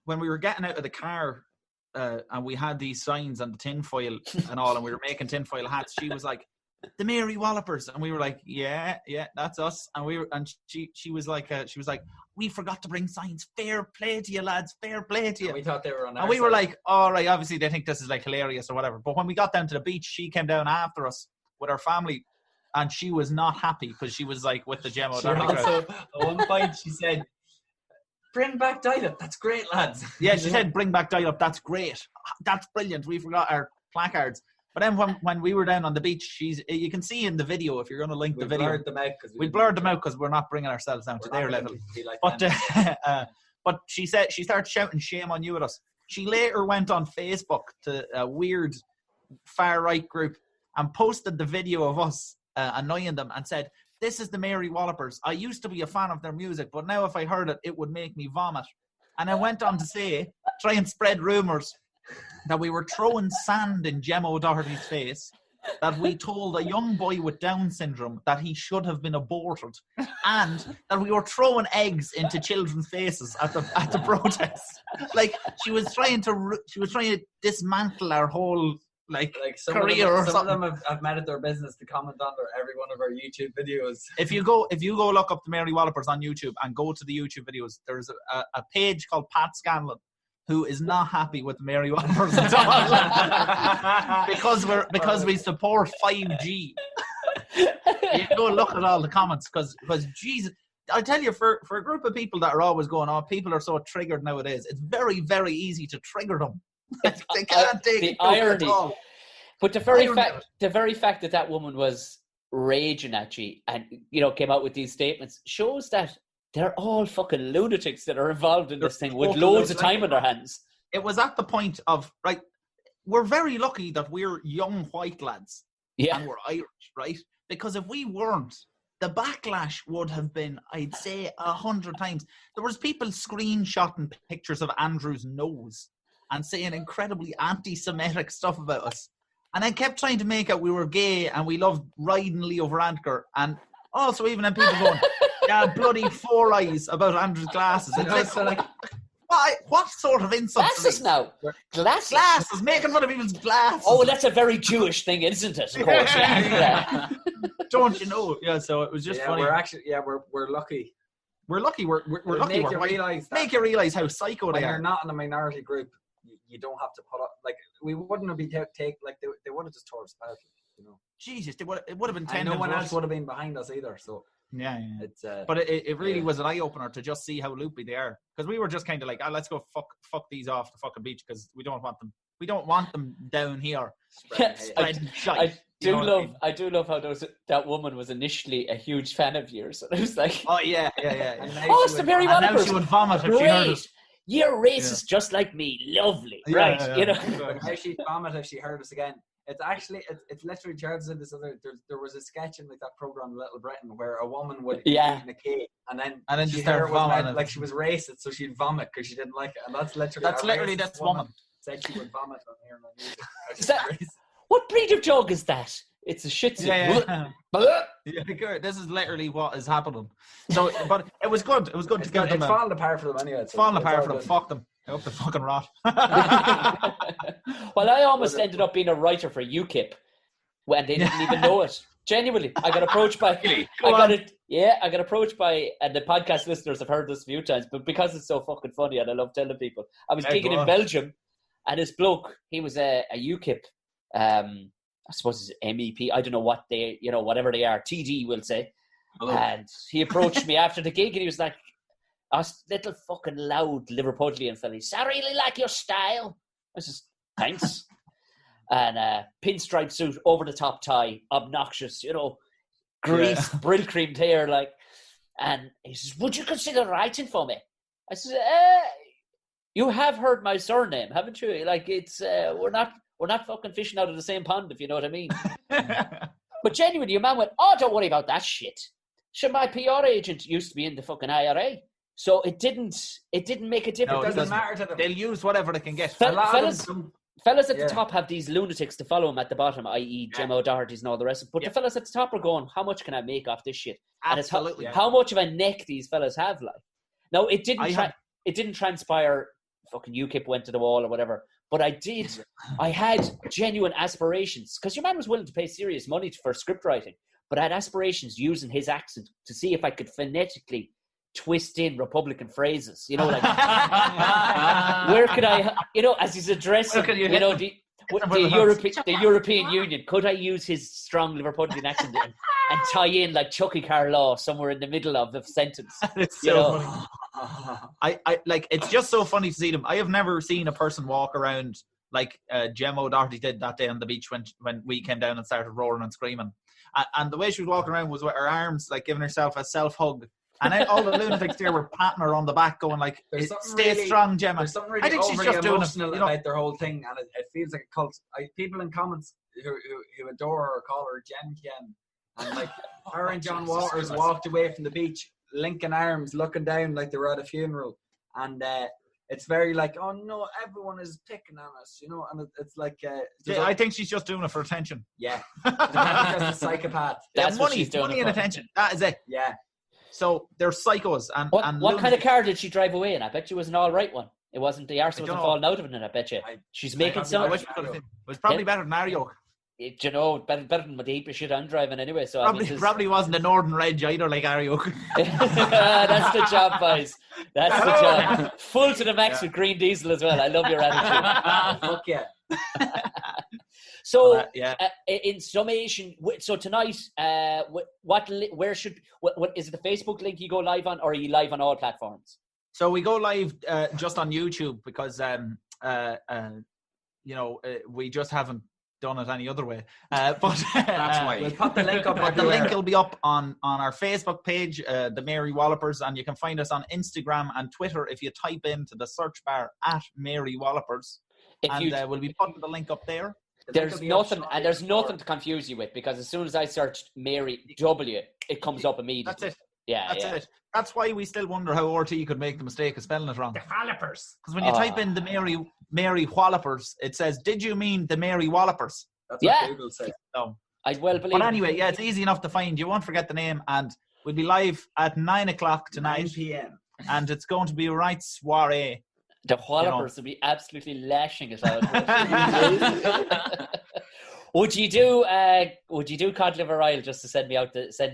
when we were getting out of the car, and we had these signs and the tinfoil and all, and we were making tinfoil hats, she was like, the Mary Wallopers, and we were like, yeah, that's us. And she was like, we forgot to bring signs. Fair play to you, lads. Fair play to you. And we thought they were on our And we side. were like, all right, obviously they think this is like hilarious or whatever. But when we got down to the beach, she came down after us with her family, and she was not happy because she was like with the Gemma O'Doherty crowd. At one point she said, bring back dial-up. That's great, lads. Yeah, she said, bring back dial-up. That's great. That's brilliant. We forgot our placards. But then when we were down on the beach, you can see in the video, if you're going to link the video. We blurred them out because we're not bringing ourselves down to their level. But she started shouting shame on you at us. She later went on Facebook to a weird far-right group and posted the video of us annoying them and said, this is the Mary Wallopers. I used to be a fan of their music, but now if I heard it, it would make me vomit. And I went on to say, try and spread rumours that we were throwing sand in Gemma O'Doherty's face, that we told a young boy with Down syndrome that he should have been aborted, and that we were throwing eggs into children's faces at the protest. Like she was trying to dismantle our whole career or something. Some of them have made it their business to comment under every one of our YouTube videos. If you go look up the Mary Wallopers on YouTube and go to the YouTube videos, there's a page called Pat Scanlon who is not happy with Mary Wallopers at all because we support 5G. You go look at all the comments because Jesus, I tell you, for a group of people that are always going on, people are so triggered nowadays. It's very, very easy to trigger them. They can't take the it irony. at all. But the very fact that woman was raging at you and came out with these statements shows that they're all fucking lunatics that are involved in this thing with loads of time on their hands. It was at the point of, right, we're very lucky that we're young white lads and we're Irish, right? Because if we weren't, the backlash would have been, I'd say, 100 times. There was people screenshotting pictures of Andrew's nose and saying incredibly anti-Semitic stuff about us. And I kept trying to make out we were gay and we loved riding Leo Varadkar. And also even then people going, yeah, bloody 4 eyes about Andrew's glasses. It's like, what sort of insult? Glasses now. Glasses. Making fun of people's glasses. Oh, that's a very Jewish thing, isn't it? Of course, yeah. Don't you know? Yeah, so it was just funny. We're lucky. We're lucky. We're lucky. Make you realise how psycho they are. When you're not in a minority group, you don't have to put up, we wouldn't have been they would have just tore us apart, Jesus, it would have been 10. And no one else would have been behind us either. So yeah. It's but it really was an eye opener to just see how loopy they are, because we were just kind of like, let's go fuck these off the fucking beach because we don't want them. We don't want them down here. I do love how that woman was initially a huge fan of yours. And I was like, oh yeah. It's the Mary Wallopers. And now she would vomit if she heard us. You're racist just like me. Lovely. Right. How she'd vomit if she heard us again. It's actually, it's literally Charles in this other, there was a sketch in that program Little Britain where a woman would eat a cake and then she started vomiting. Like she was racist, so she'd vomit because she didn't like it. And that's literally this woman said she would vomit on here. What breed of dog is that? It's a Shih Tzu. Yeah. This is literally what is happening. So, but it was good. It was good to get them. It's falling apart for them anyway. It's falling apart for them. Fuck them. I hope they fucking rot. Well, I almost ended up being a writer for UKIP when they didn't even know it. Genuinely, I got approached by. I got approached by, and the podcast listeners have heard this a few times, but because it's so fucking funny and I love telling people, I was gigging in Belgium, and this bloke, he was a UKIP. I suppose it's MEP. I don't know what they, whatever they are. TD, we'll say. Hello. And he approached me after the gig, and he was like, little fucking loud Liverpudlian fella. I really like your style. I says, thanks. And pinstripe suit, over the top tie, obnoxious, greased, brill creamed hair, like. And he says, would you consider writing for me? I says, you have heard my surname, haven't you? Like, it's we're not fucking fishing out of the same pond, if you know what I mean. But genuinely, your man went, don't worry about that shit. Sure, my PR agent used to be in the fucking IRA. So it didn't make a difference. No, it doesn't matter to them. They'll use whatever they can get. Fellas at the top have these lunatics to follow them at the bottom, i.e. Gemma O'Doherty's and all the rest of it. But the fellas at the top are going, how much can I make off this shit? Absolutely. And how much of a neck these fellas have, like. Now, it didn't transpire, fucking UKIP went to the wall or whatever. But I had genuine aspirations, because your man was willing to pay serious money for script writing, but I had aspirations using his accent to see if I could phonetically twist in Republican phrases, like, where could I, as he's addressing, the European Union, could I use his strong Liverpudlian accent and tie in like Chucky Carlaw somewhere in the middle of the sentence? It's so funny. I like, it's just so funny to see them. I have never seen a person walk around like Gemma O'Doherty did that day on the beach when we came down and started roaring and screaming. And the way she was walking around was with her arms, like, giving herself a self-hug. And all the lunatics there were patting her on the back, going like, stay strong, Gemma. There's something really emotional about their whole thing, and it feels like a cult. People in comments who adore her call her Jen Ken. And like, her and John Waters walked away from the beach, linking arms, looking down like they were at a funeral. And it's very like, oh no, everyone is picking on us, you know, and it's like, I think she's just doing it for attention. yeah, just a psychopath. That's what money, she's doing money it and for. attention. That is it. Yeah, So they're psychos. And What and kind of lunatics. car did she drive away in? I bet you it was an all right one. It wasn't, the arse I wasn't don't know. falling out of it, I bet you. She's making I some. wish we could have seen. It was probably better than Ario. You know, better than the heap of shit I'm driving anyway. So I mean, Probably wasn't a Northern Reg either, like Ario. that's the job, boys. That's the job. Full to the max with green diesel as well. I love your attitude. fuck yeah. So, yeah. In summation, so tonight, where should what is it? The Facebook link you go live on, or are you live on all platforms? So we go live just on YouTube because we just haven't done it any other way. But That's why. We'll pop the link up. But the link will be up on our Facebook page, the Mary Wallopers, and you can find us on Instagram and Twitter if you type into the search bar at Mary Wallopers. We'll be putting the link up there. There's nothing to confuse you with, because as soon as I searched Mary W, it comes up immediately. That's it. Yeah, That's it. That's why we still wonder how RT could make the mistake of spelling it wrong. The Wallopers. Because when you type in the Mary Wallopers, it says, "Did you mean the Mary Wallopers?" That's Yeah. what Google says. So, I well believe. but anyway, yeah, it's easy enough to find. You won't forget the name, and we'll be live at 9 o'clock 9 tonight, p.m. and it's going to be a right soiree. The Wallopers will be absolutely lashing it out. Would you do cod liver oil just to send me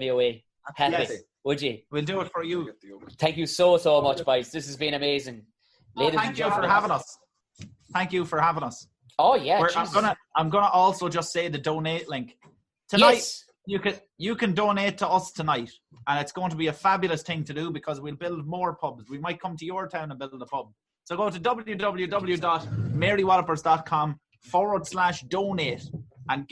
away happy? Yes. Would you? We'll do it for you. Thank you so much, boys. This has been amazing. Ladies and Thank you gentlemen. for having us. Thank you for having us. Oh yeah. I'm gonna also just say the donate link tonight. Yes. You can donate to us tonight, and it's going to be a fabulous thing to do because we'll build more pubs. We might come to your town and build a pub. So go to www.marywallopers.com/donate and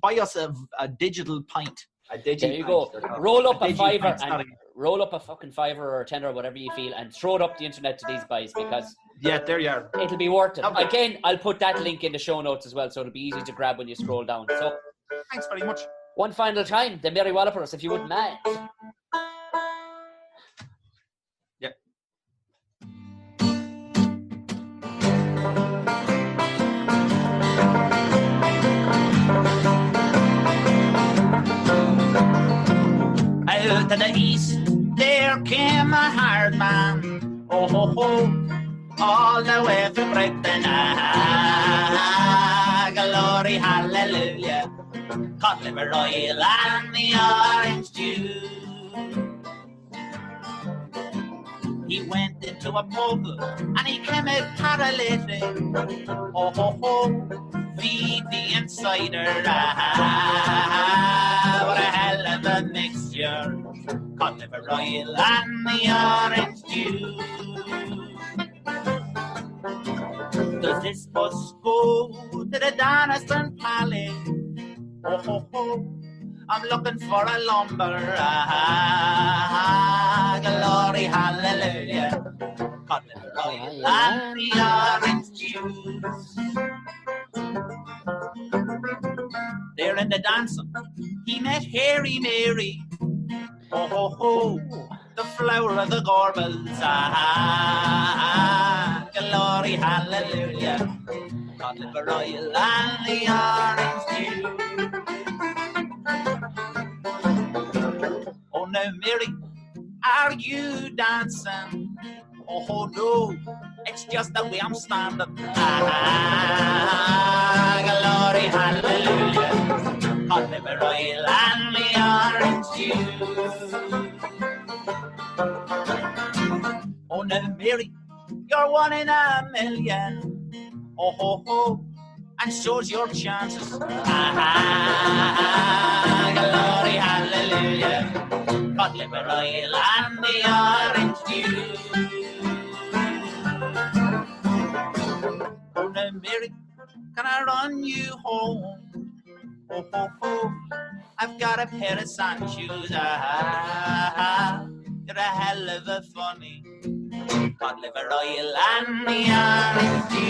buy us a digital pint. There you go. Roll up a fiver and roll up a fucking $5 or a $10 or whatever you feel, and throw it up the internet to these guys, because yeah, there you are. it'll be worth it. Okay. Again, I'll put that link in the show notes as well, so it'll be easy to grab when you scroll down. So Thanks very much. one final time, the Mary Wallopers, if you wouldn't mind. Yeah. Out to the east, there came a hard man. Oh, ho, ho, all the way to Britain. Ah, glory, hallelujah. Cod liver oil and the orange juice. He went into a pub and he came out paralytic. Oh, ho, ho, feed the insider. Ah, what a hell of a mixture. Cod liver oil and the orange juice. Does this bus go to the Donaldson Palace? Oh, ho, ho, I'm looking for a lumber. Ah, glory, hallelujah. Cod liver oil and the orange juice. There in the dancing, he met Hairy Mary. Oh, ho, ho, the flower of the Gorbals. Ah, glory, hallelujah. Cod liver oil and the orange juice. Oh, now, Mary, are you dancing? Oh, no, it's just the way I'm standing. Ah, glory, hallelujah. Cod liver oil and the orange juice. Oh, now, Mary, you're one in a million. Oh, ho, ho, and so's your chances. Ah, glory, hallelujah. Cod liver oil and the orange juice. Oh, now, Mary, can I run you home? Oh, ho, ho, I've got a pair of sand shoes. Ah, you're a hell of a funny. Cod liver oil and the orange juice.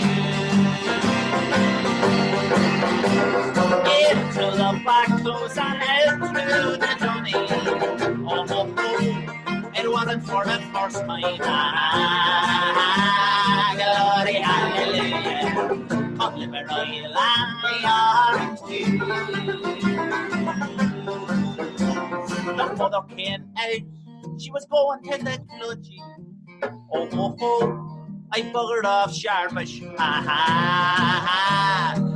In through the back close and out through the dunny. Oh, ho, ho, it wasn't for the first time. Glory, hallelujah. Oliver Oil and the orange juice. The mother came out, she was going to the clutchy. Oh, oh, oh, I buggered off sharpish.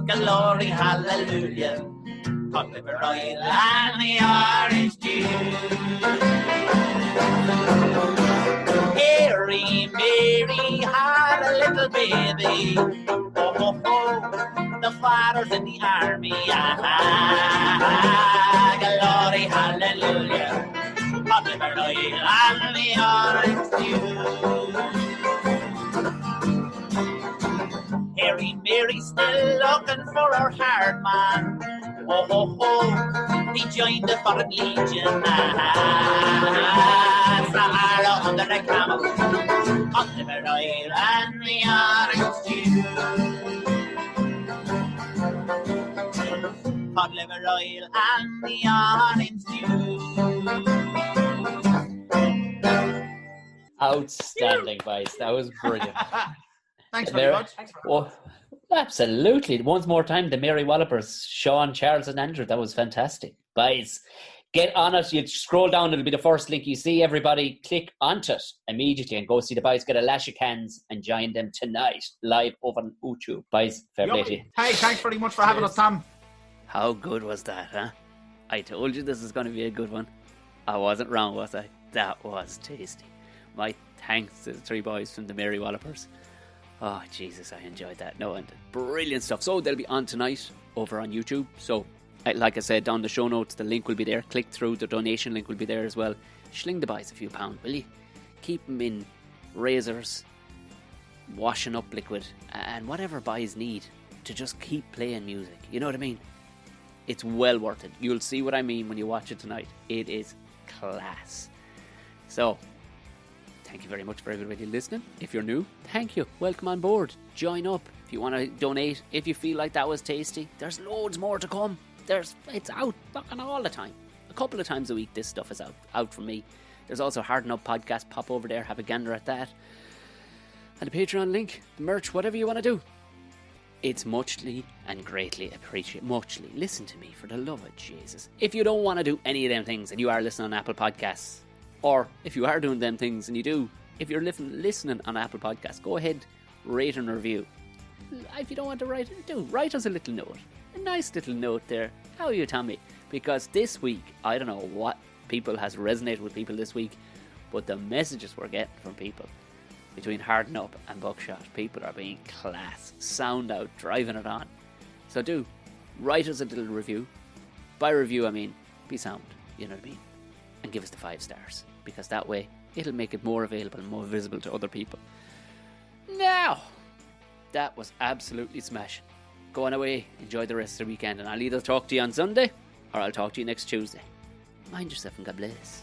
Glory, hallelujah. Oliver Oil and the orange juice. Harry, Mary had a little baby. Oh, oh, oh, the father's in the army. Glory, hallelujah. Oliver Oil and the orange juice. Harry, Mary still looking for her hard man. Oh, oh, oh, he joined the Foreign Legion. Sahara under the camel. Oliver Oil and the orange juice. Oliver Oil and the orange juice. Outstanding, guys. That was brilliant. Thanks very much. Oh, absolutely. Once more time, the Mary Wallopers, Sean, Charles and Andrew. That was fantastic. Guys, get on it. You scroll down, it'll be the first link you see. Everybody click onto it immediately and go see the boys. Get a lash of cans and join them tonight live over on YouTube. Boys, fair play to you. Hey, thanks very much for having us, Tom. How good was that, huh? I told you this is going to be a good one. I wasn't wrong, was I? That was tasty. My thanks to the three boys from the Mary Wallopers. Oh, Jesus, I enjoyed that. No, and brilliant stuff. So they'll be on tonight over on YouTube. So, like I said, down the show notes, the link will be there. Click through, the donation link will be there as well. Schling the boys a few pounds, will you? Keep them in razors, washing up liquid, and whatever boys need to just keep playing music. You know what I mean? It's well worth it. You'll see what I mean when you watch it tonight. It is class. So, thank you very much for everybody listening. If you're new, thank you. Welcome on board. Join up. If you want to donate, if you feel like that was tasty, there's loads more to come. It's out fucking all the time. A couple of times a week this stuff is out from me. There's also Harden Up podcast. Pop over there, have a gander at that. And the Patreon link, the merch, whatever you want to do. It's muchly and greatly appreciated. Muchly. Listen to me, for the love of Jesus. If you don't want to do any of them things and you are listening on Apple Podcasts, or if you are doing them things and you do, if you're listening on Apple Podcasts, go ahead, rate and review. If you don't want to write us a little note. A nice little note there. How are you, Tommy? Because this week, I don't know what has resonated with people this week, but the messages we're getting from people between Harden Up and Buckshot, people are being class, sound out, driving it on. So do write us a little review. By review, I mean be sound, you know what I mean? And give us the 5 stars, because that way it'll make it more available and more visible to other people. Now, that was absolutely smashing. Go on away, enjoy the rest of the weekend, and I'll either talk to you on Sunday or I'll talk to you next Tuesday. Mind yourself and God bless.